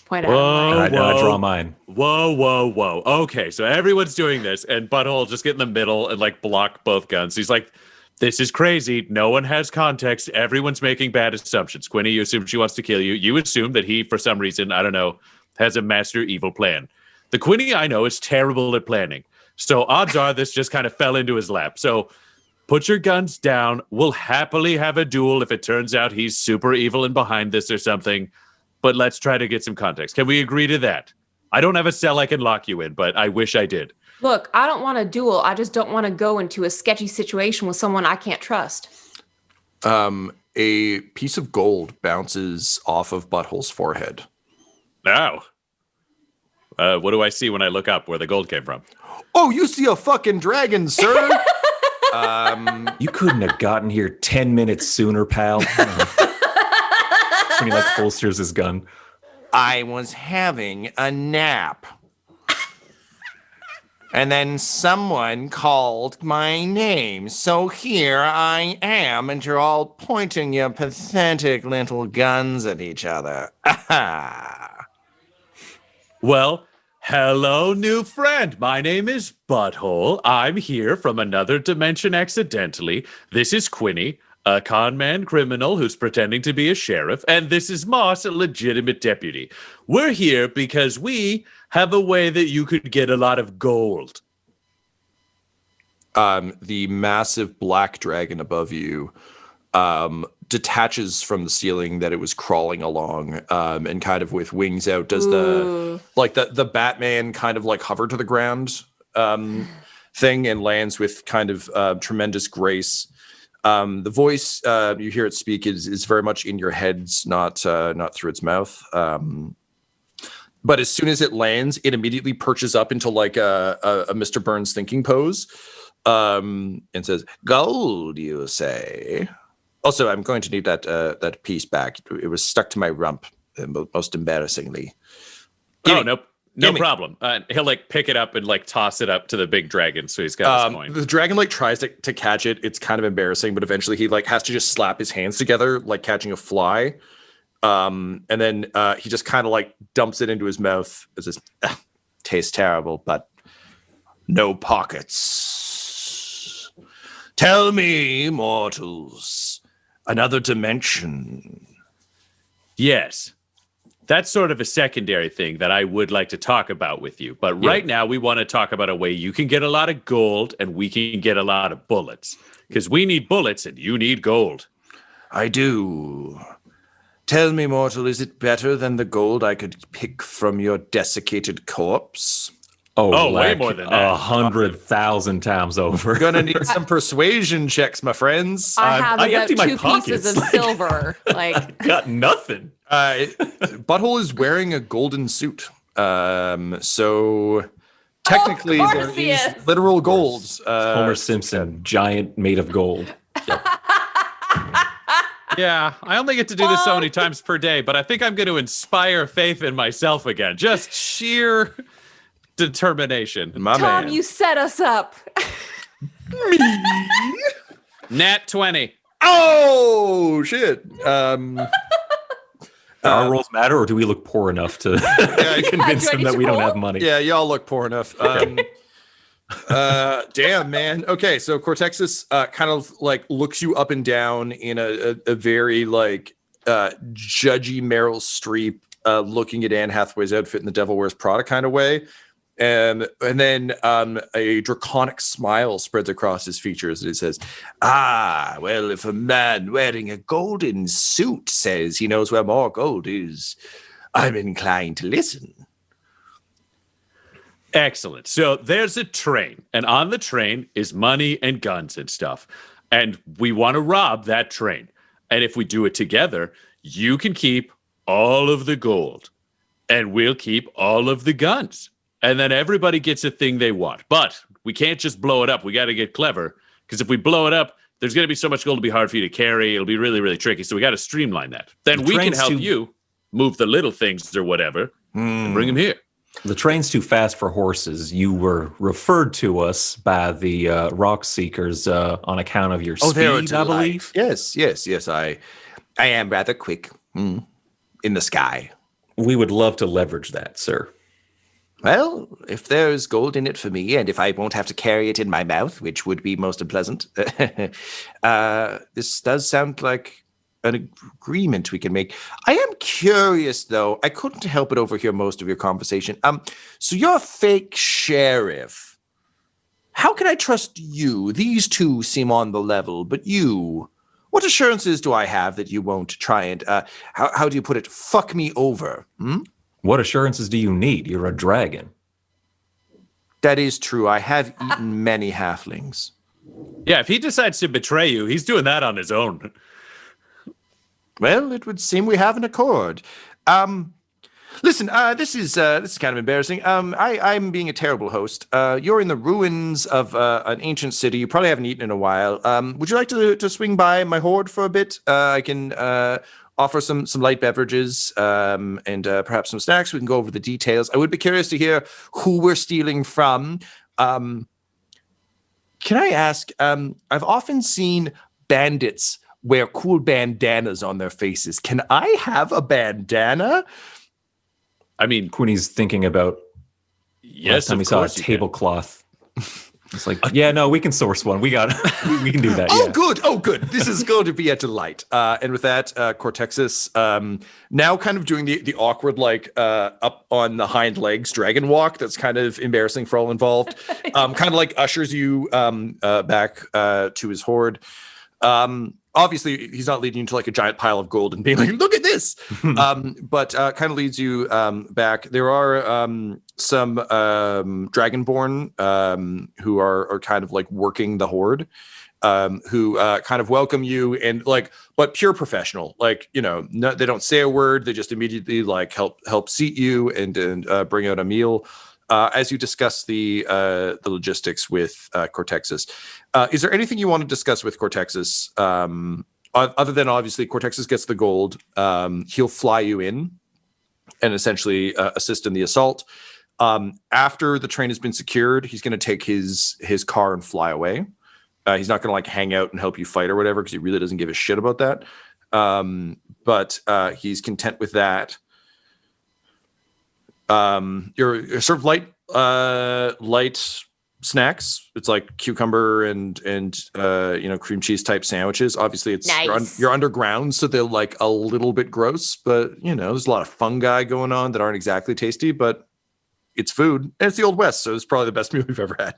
S4: Point out.
S3: I draw mine.
S5: Whoa. Okay, so everyone's doing this, and Butthole just get in the middle and like block both guns. He's like, this is crazy. No one has context. Everyone's making bad assumptions. Quinny, you assume she wants to kill you. You assume that he, for some reason, I don't know, has a master evil plan. The Quinny I know is terrible at planning. So odds are this just kind of fell into his lap. So put your guns down. We'll happily have a duel if it turns out he's super evil and behind this or something. But let's try to get some context. Can we agree to that? I don't have a cell I can lock you in, but I wish I did.
S4: Look, I don't want a duel. I just don't want to go into a sketchy situation with someone I can't trust.
S2: A piece of gold bounces off of Butthole's forehead.
S5: Now, what do I see when I look up where the gold came from?
S2: Oh, you see a fucking dragon, sir.
S3: You couldn't have gotten here 10 minutes sooner, pal. When he like holsters his gun.
S2: I was having a nap. And then someone called my name. So here I am, and you're all pointing your pathetic little guns at each other.
S5: Well, hello, new friend. My name is Butthole. I'm here from another dimension accidentally. This is Quinny, a con man criminal who's pretending to be a sheriff. And this is Moss, a legitimate deputy. We're here because we have a way that you could get a lot of gold.
S2: The massive black dragon above you detaches from the ceiling that it was crawling along, and kind of with wings out does the Batman kind of like hover to the ground thing and lands with kind of tremendous grace. The voice you hear it speak is very much in your heads, not through its mouth. But as soon as it lands, it immediately perches up into like a Mr. Burns thinking pose, and says, "Gold, you say? Also, I'm going to need that piece back. It was stuck to my rump, most embarrassingly."
S5: No problem. He'll like pick it up and like toss it up to the big dragon, so he's got his coin.
S2: The dragon like tries to catch it. It's kind of embarrassing, but eventually he like has to just slap his hands together like catching a fly. And then he just kind of like dumps it into his mouth. It says, "Tastes terrible, but no pockets. Tell me, mortals, another dimension."
S5: Yes. That's sort of a secondary thing that I would like to talk about with you. But right now, we want to talk about a way you can get a lot of gold and we can get a lot of bullets. Because we need bullets and you need gold.
S2: I do. Tell me, mortal, is it better than the gold I could pick from your desiccated corpse?
S3: Oh,
S5: way
S3: like
S5: more than that.
S3: 100,000 times over.
S2: Gonna need some persuasion checks, my friends.
S4: I have
S3: I
S4: about
S3: empty my
S4: 2 pieces of
S3: pockets.
S4: silver. Like,
S3: Got nothing.
S2: Butthole is wearing a golden suit. So technically
S4: Of
S2: there
S4: course he
S2: is
S4: is.
S2: literal gold.
S3: Homer Simpson, giant made of gold.
S5: Yeah, I only get to do this so many times per day, but I think I'm going to inspire faith in myself again. Just sheer determination.
S2: My
S4: Tom,
S2: man.
S4: you set us up.
S5: Nat 20.
S2: Oh shit.
S3: Our roles matter, or do we look poor enough to convince them that we don't have money?
S2: Yeah, y'all look poor enough. Damn, man. Okay, so Cortexis kind of like looks you up and down in a very like judgy Meryl Streep looking at Anne Hathaway's outfit in The Devil Wears Prada kind of way. And then a draconic smile spreads across his features and it says, "Ah, well, if a man wearing a golden suit says he knows where more gold is, I'm inclined to listen."
S5: Excellent. So there's a train, and on the train is money and guns and stuff. And we want to rob that train. And if we do it together, you can keep all of the gold, and we'll keep all of the guns. And then everybody gets a thing they want. But we can't just blow it up. We got to get clever, because if we blow it up, there's going to be so much gold to be hard for you to carry. It'll be really, really tricky. So we got to streamline that. Then we can help you move the little things or whatever and bring them here.
S3: The train's too fast for horses. You were referred to us by the rock seekers on account of your speed, I believe.
S2: Yes. I am rather quick in the sky.
S3: We would love to leverage that, sir.
S2: Well, if there's gold in it for me, and if I won't have to carry it in my mouth, which would be most unpleasant, this does sound like an agreement we can make. I am curious, though. I couldn't help but overhear most of your conversation. So you're a fake sheriff. How can I trust you? These two seem on the level, but you, what assurances do I have that you won't try and, how do you put it, fuck me over?
S3: What assurances do you need? You're a dragon.
S2: That is true. I have eaten many halflings.
S5: Yeah, if he decides to betray you, he's doing that on his own.
S2: Well, it would seem we have an accord. Listen, this is kind of embarrassing. I'm being a terrible host. You're in the ruins of an ancient city. You probably haven't eaten in a while. Would you like to swing by my horde for a bit? I can offer some light beverages and perhaps some snacks. We can go over the details. I would be curious to hear who we're stealing from. Can I ask? I've often seen bandits wear cool bandanas on their faces. Can I have a bandana?
S5: I mean,
S3: Quinny's thinking about
S5: yes,
S3: last time we saw a tablecloth. It's like, yeah, no, we can source one. We got, we can do that.
S2: Oh,
S3: yeah.
S2: good. Oh, good. This is going to be a delight. And with that, Cortexis, now kind of doing the awkward, like up on the hind legs dragon walk. That's kind of embarrassing for all involved. Kind of like ushers you back to his hoard. Obviously, he's not leading you to like a giant pile of gold and being like, look at this. But kind of leads you back. There are some Dragonborn who are kind of like working the horde, who kind of welcome you and like, but pure professional. Like, you know, no, they don't say a word. They just immediately like help seat you and bring out a meal. As you discuss the logistics with Cortexis. Is there anything you want to discuss with Cortexis? Other than obviously Cortexis gets the gold, he'll fly you in and essentially assist in the assault. After the train has been secured, he's going to take his car and fly away. He's not going to like hang out and help you fight or whatever because he really doesn't give a shit about that. But he's content with that. You're sort of light snacks. It's like cucumber and cream cheese type sandwiches. Obviously, it's
S4: nice.
S2: you're underground, so they're like a little bit gross. But there's a lot of fungi going on that aren't exactly tasty. But it's food, and it's the Old West, so it's probably the best meal we've ever had.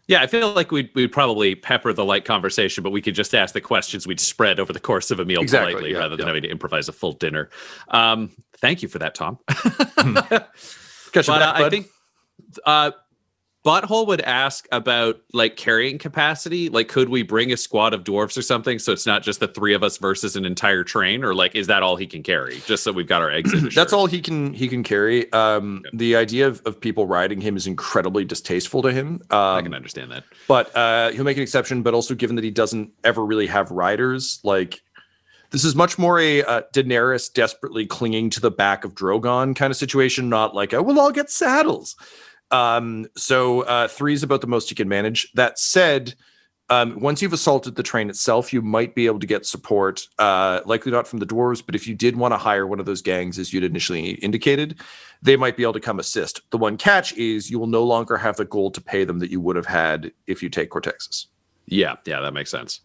S5: Yeah, I feel like we'd probably pepper the light conversation, but we could just ask the questions we'd spread over the course of a meal politely rather than having to improvise a full dinner. Thank you for that, Tom.
S2: Catch you back, bud.
S5: I think Butthole would ask about like carrying capacity. Like, could we bring a squad of dwarves or something so it's not just the three of us versus an entire train, or like is that all he can carry? Just so we've got our eggs in the shirt.
S2: That's all he can carry. The idea of people riding him is incredibly distasteful to him.
S5: I can understand that.
S2: But he'll make an exception. But also, given that he doesn't ever really have riders, like this is much more a Daenerys desperately clinging to the back of Drogon kind of situation, not like we'll all get saddles. So 3 is about the most you can manage. That said, once you've assaulted the train itself, you might be able to get support, likely not from the dwarves, but if you did want to hire one of those gangs, as you'd initially indicated, they might be able to come assist. The one catch is you will no longer have the gold to pay them that you would have had if you take Cortexis.
S5: Yeah, that makes sense.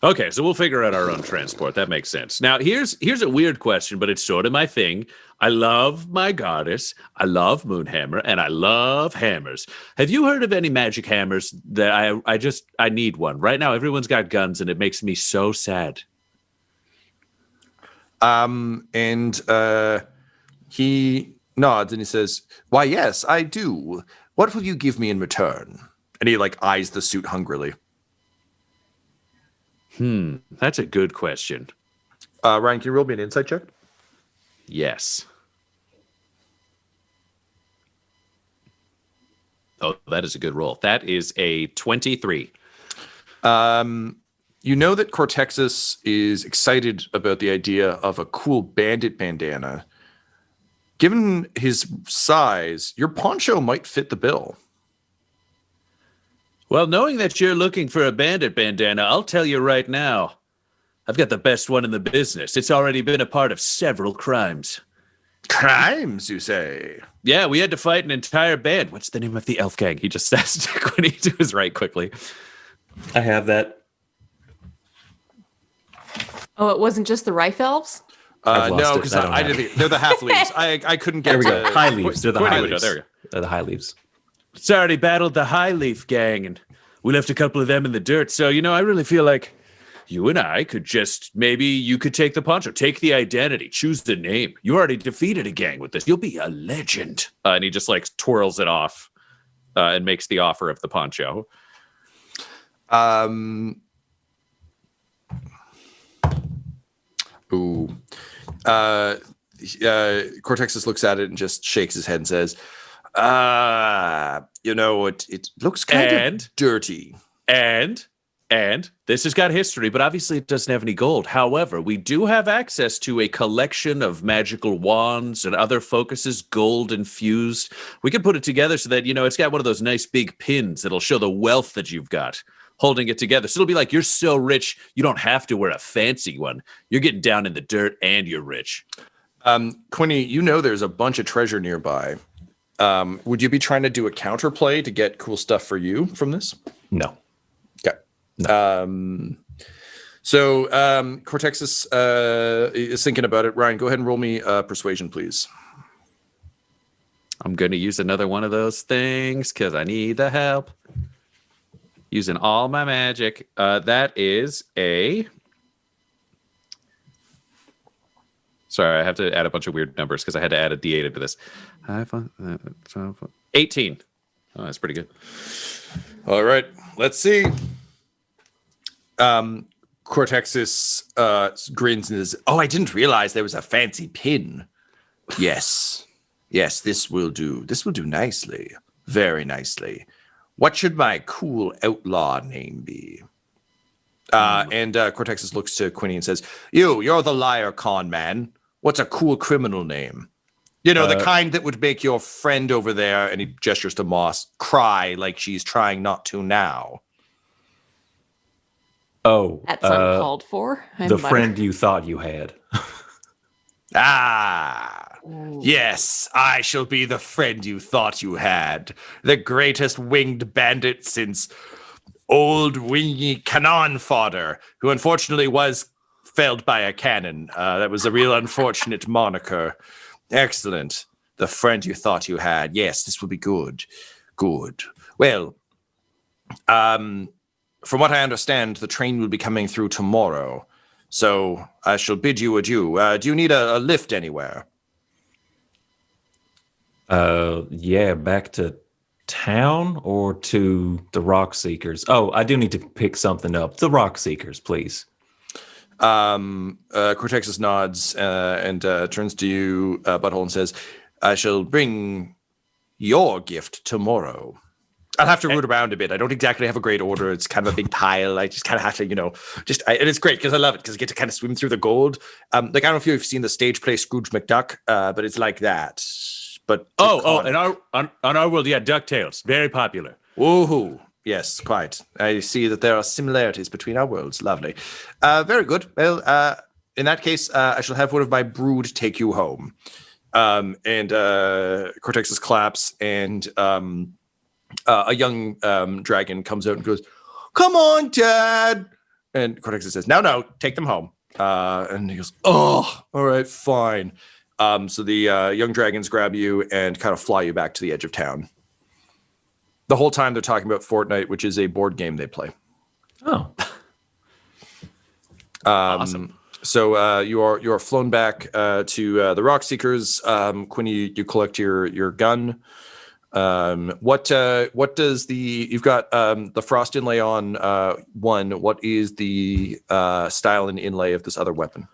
S5: Okay, so we'll figure out our own transport. That makes sense. Now, here's a weird question, but it's sort of my thing. I love my goddess, I love Moonhammer, and I love hammers. Have you heard of any magic hammers that I need one? Right now, everyone's got guns, and it makes me so sad.
S2: He nods and he says, "Why, yes, I do. What will you give me in return?" And he like eyes the suit hungrily.
S5: That's a good question.
S2: Ryan, can you roll me an insight check?
S5: Yes. Oh, that is a good roll. That is a 23.
S2: You know that Cortexis is excited about the idea of a cool bandit bandana. Given his size, your poncho might fit the bill.
S5: Well, knowing that you're looking for a bandit bandana, I'll tell you right now, I've got the best one in the business. It's already been a part of several crimes.
S2: Crimes, you say?
S5: Yeah, we had to fight an entire band. What's the name of the elf gang? He just asked Quinny to his right quickly.
S3: I have that.
S4: Oh, it wasn't just the Rife Elves?
S2: No, because I didn't. They're the half leaves. I couldn't get.
S3: There we go. High leaves. They're the high leaves.
S5: There we go.
S3: They're the high leaves.
S5: It's already battled the High Leaf gang, and we left a couple of them in the dirt. So, I really feel like you and I could maybe you could take the poncho, take the identity, choose the name. You already defeated a gang with this. You'll be a legend. And he just like twirls it off and makes the offer of the poncho.
S2: Cortexis looks at it and just shakes his head and says, it looks kind of dirty.
S5: And And this has got history, but obviously it doesn't have any gold. However, we do have access to a collection of magical wands and other focuses, gold infused. We can put it together so that, it's got one of those nice big pins that'll show the wealth that you've got holding it together. So it'll be like you're so rich, you don't have to wear a fancy one. You're getting down in the dirt and you're rich.
S2: Quinny, there's a bunch of treasure nearby. Would you be trying to do a counterplay to get cool stuff for you from this?
S3: No.
S2: Okay. No. So Cortexis is thinking about it. Ryan, go ahead and roll me persuasion, please.
S1: I'm going to use another one of those things because I need the help. Using all my magic. That is a... Sorry, I have to add a bunch of weird numbers because I had to add a D8 into this. 18. Oh, that's pretty good.
S2: All right, let's see. Cortexis grins and says, "Oh, I didn't realize there was a fancy pin." Yes, this will do. This will do nicely, very nicely. What should my cool outlaw name be? And Cortexis looks to Quinny and says, "You're the liar con man. What's a cool criminal name? The kind that would make your friend over there," and he gestures to Moss, "cry like she's trying not to now."
S3: Oh.
S4: That's uncalled for.
S3: The friend you thought you had.
S2: Yes, I shall be the friend you thought you had. The greatest winged bandit since old wingy cannon fodder, who unfortunately was felled by a cannon. That was a real unfortunate moniker. Excellent. The friend you thought you had. Yes, this will be good. Good. Well, from what I understand, the train will be coming through tomorrow. So I shall bid you adieu. Do you need a lift anywhere?
S3: Yeah, back to town or to the Rock Seekers? Oh, I do need to pick something up. The Rock Seekers, please.
S2: Cortexis nods and turns to you, Butthole, and says, "I shall bring your gift tomorrow." I'll have to root around a bit. I don't exactly have a great order. It's kind of a big pile. I just kind of have to, and it's great because I love it because I get to kind of swim through the gold. I don't know if you've seen the stage play Scrooge McDuck, but it's like that. But
S5: and on our world, yeah, DuckTales, very popular.
S2: Woohoo! Yes, quite. I see that there are similarities between our worlds. Lovely. Very good. Well, in that case, I shall have one of my brood take you home. And Cortexis claps, and a young dragon comes out and goes, "Come on, Dad!" And Cortexis says, No, take them home." And he goes, "Oh, all right, fine." So the young dragons grab you and kind of fly you back to the edge of town. The whole time they're talking about Fortnite, which is a board game they play.
S3: Oh.
S2: Awesome. So you are flown back to the Rock Seekers. Quinny, you collect your gun. What does you've got the frost inlay on one. What is the style and inlay of this other weapon?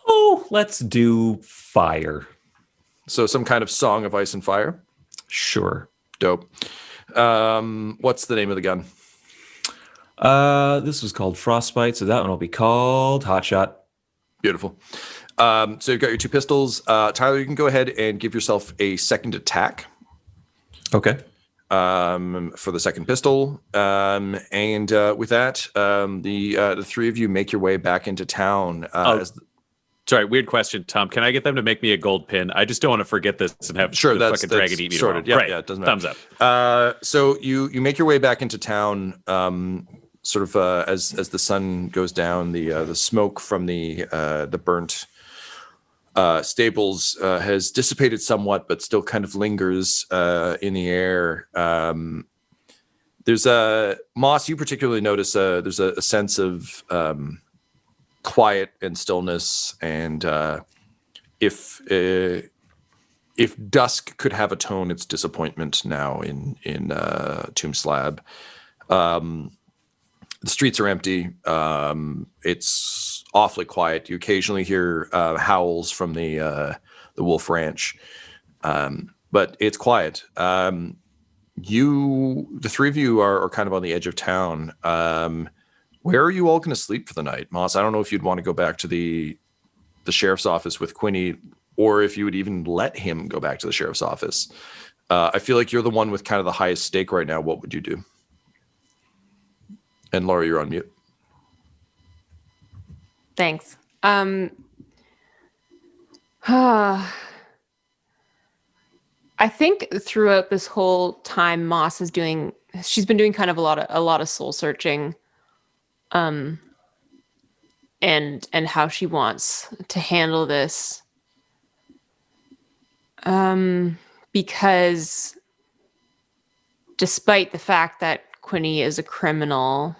S3: Oh, let's do fire.
S2: So some kind of Song of Ice and Fire?
S3: Sure.
S2: Dope. What's the name of the gun?
S3: This was called Frostbite, so that one will be called Hotshot.
S2: Beautiful. So you've got your two pistols. Tyler, you can go ahead and give yourself a second attack.
S3: Okay.
S2: For the second pistol. And with that, the three of you make your way back into town.
S5: Sorry, weird question, Tom. Can I get them to make me a gold pin? I just don't want to forget this and have
S2: the
S5: fucking dragon eat me
S2: sorted.
S5: tomorrow.
S2: Yeah, it doesn't matter.
S5: Thumbs up.
S2: So you make your way back into town, sort of as the sun goes down. The smoke from the burnt stables has dissipated somewhat, but still kind of lingers in the air. There's Moss. You particularly notice there's a sense of quiet and stillness, and if dusk could have a tone, it's disappointment now in Tomb Slab. The streets are empty. It's awfully quiet. You occasionally hear howls from the Wolf Ranch, but it's quiet. The three of you are kind of on the edge of town. Where are you all going to sleep for the night? Moss, I don't know if you'd want to go back to the sheriff's office with Quinny, or if you would even let him go back to the sheriff's office. I feel like you're the one with kind of the highest stake right now. What would you do? And Laura, you're on mute.
S4: Thanks. I think throughout this whole time, Moss she's been doing kind of a lot of soul searching, and how she wants to handle this. Because despite the fact that Quinny is a criminal,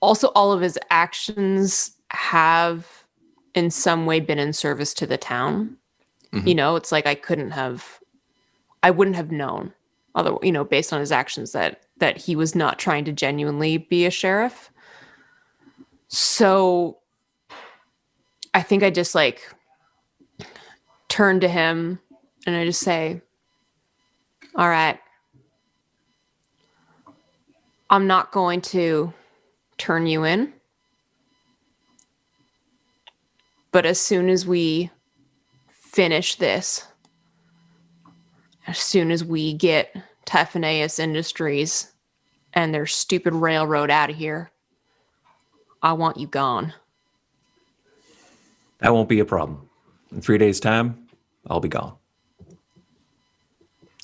S4: all of his actions have in some way been in service to the town. Mm-hmm. It's like I wouldn't have known based on his actions that he was not trying to genuinely be a sheriff. So I think I just turn to him and I just say, all right, I'm not going to turn you in, but as soon as we finish this, as soon as we get Typhoneus Industries and their stupid railroad out of here, I want you gone.
S3: That won't be a problem. In 3 days' time, I'll be gone.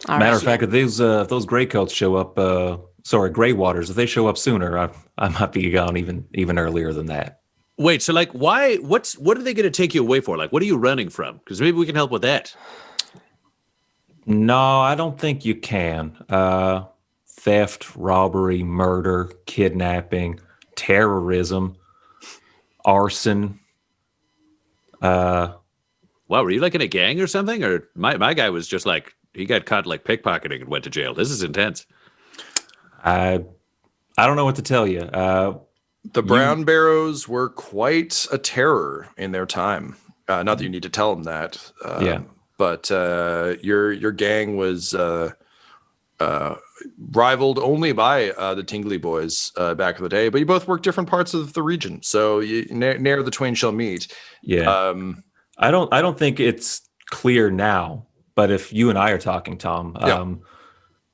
S3: Matter of fact, if those Greycoats show up, Greywaters, if they show up sooner, I might be gone even earlier than that.
S5: Wait, so why? What are they going to take you away for? What are you running from? Because maybe we can help with that.
S3: No, I don't think you can. Theft, robbery, murder, kidnapping, terrorism, arson.
S5: Wow, were you in a gang or something? Or my guy was just he got caught pickpocketing and went to jail. This is intense.
S3: I don't know what to tell you.
S2: The Brown Barrows were quite a terror in their time. Not that you need to tell them that.
S3: Yeah.
S2: But your gang was rivaled only by the Tingley Boys back in the day. But you both work different parts of the region, so ne'er the twain shall meet.
S3: Yeah. I don't think it's clear now. But if you and I are talking, Tom,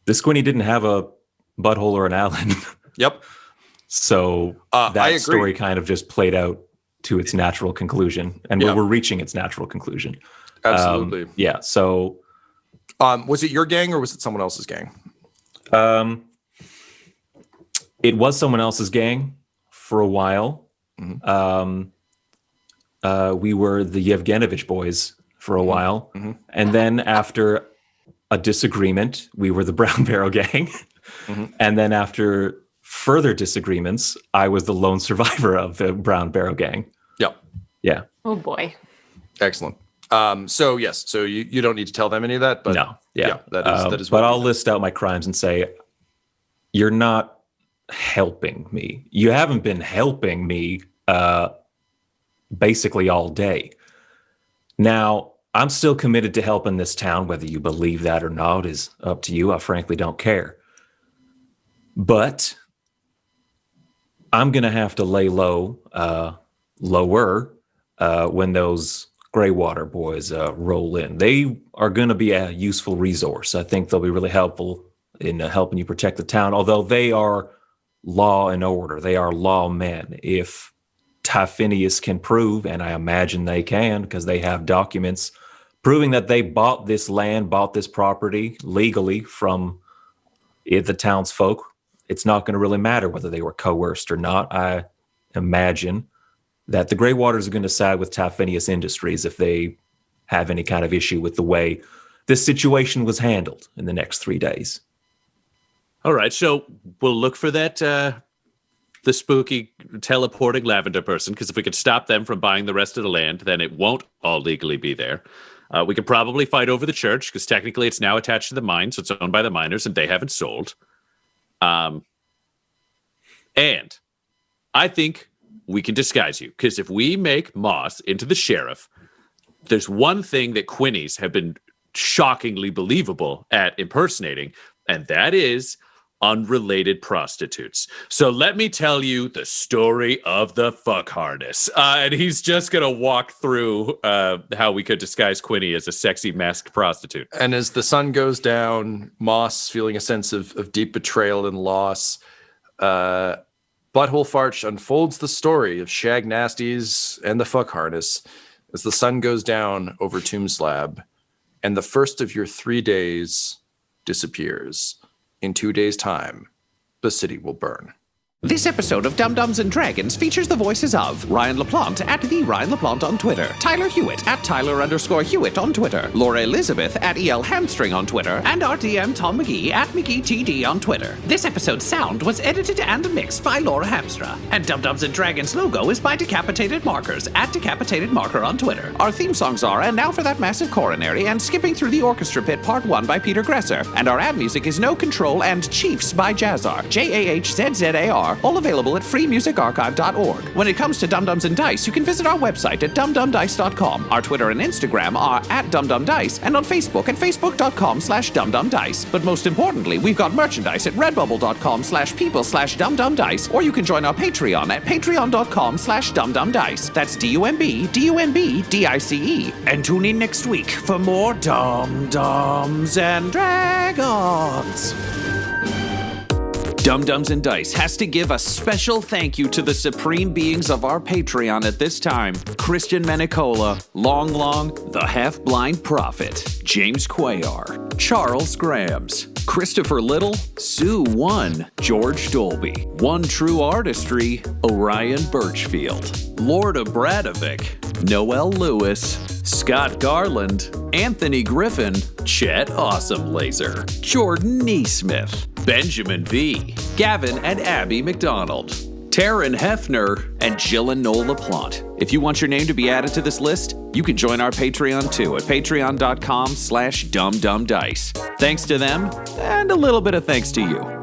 S3: this Quinny didn't have a Butthole or an Allen.
S2: Yep.
S3: So that story kind of just played out to its natural conclusion, and we're reaching its natural conclusion.
S2: Absolutely.
S3: Yeah. So,
S2: was it your gang or was it someone else's gang?
S3: It was someone else's gang for a while. Mm-hmm. We were the Yevgenovich boys for a while, mm-hmm. and then after a disagreement, we were the Brown Barrow gang, mm-hmm. and then after further disagreements, I was the lone survivor of the Brown Barrow gang.
S2: Yep.
S3: Yeah.
S4: Oh boy.
S2: Excellent. So yes, so you don't need to tell them any of that, but
S3: no.
S2: Yeah, that is.
S3: But I'll list out my crimes and say, you're not helping me. You haven't been helping me basically all day. Now, I'm still committed to helping this town. Whether you believe that or not is up to you. I frankly don't care. But I'm going to have to lay lower when those Greywater boys roll in. They are going to be a useful resource. I think they'll be really helpful in helping you protect the town, although they are law and order. They are lawmen. If Typhonius can prove, and I imagine they can because they have documents proving that they bought this land, bought this property legally from the townsfolk, it's not going to really matter whether they were coerced or not. I imagine that the Greywaters are going to side with Typhonius Industries if they have any kind of issue with the way this situation was handled in the next 3 days.
S5: All right, so we'll look for that, the spooky teleporting lavender person, because if we could stop them from buying the rest of the land, then it won't all legally be there. We could probably fight over the church, because technically it's now attached to the mine, so it's owned by the miners, and they haven't sold. And I think we can disguise you, because if we make Moss into the sheriff, there's one thing that Quinnies have been shockingly believable at impersonating, and that is unrelated prostitutes. So let me tell you the story of the fuck harness. And he's just going to walk through how we could disguise Quinny as a sexy masked prostitute.
S2: And as the sun goes down, Moss, feeling a sense of deep betrayal and loss, Butthole Farch unfolds the story of Shag Nasties and the fuck harness as the sun goes down over Tomb Slab, and the first of your 3 days disappears. In 2 days' time, the city will burn.
S1: This episode of Dum-Dums and Dragons features the voices of Ryan LaPlante at the Ryan LaPlante on Twitter, Tyler Hewitt at Tyler_Hewitt on Twitter, Laura Elizabeth at EL Hamstring on Twitter, and our DM Tom McGee at McGeeTD on Twitter. This episode's sound was edited and mixed by Laura Hamstra, and Dum-Dums and Dragons logo is by Decapitated Markers at Decapitated Marker on Twitter. Our theme songs are And Now for That Massive Coronary and Skipping Through the Orchestra Pit Part 1 by Peter Gresser, and our ad music is No Control and Chiefs by Jazzar, JAHZZAR, all available at freemusicarchive.org. When it comes to Dum-Dums and Dice, you can visit our website at dumdumdice.com. Our Twitter and Instagram are at dumdumdice, and on Facebook at facebook.com/dumdumdice. But most importantly, we've got merchandise at redbubble.com/people/dumdumdice, or you can join our Patreon at patreon.com/dumdumdice. That's DUMBDICE. And tune in next week for more Dum-Dums and Dragons. Dum-Dums and Dice has to give a special thank you to the supreme beings of our Patreon at this time. Christian Menicola, Long, the Half-Blind Prophet, James Cuellar, Charles Grams, Christopher Little, Sue One, George Dolby, One True Artistry, Orion Birchfield, Lord of Bradovic, Noel Lewis, Scott Garland, Anthony Griffin, Chet Awesome Laser, Jordan Neesmith, Benjamin V, Gavin and Abby McDonald, Taryn Hefner, and Jill and Noel LaPlante. If you want your name to be added to this list, you can join our Patreon too at patreon.com/dumdumdice. Thanks to them, and a little bit of thanks to you.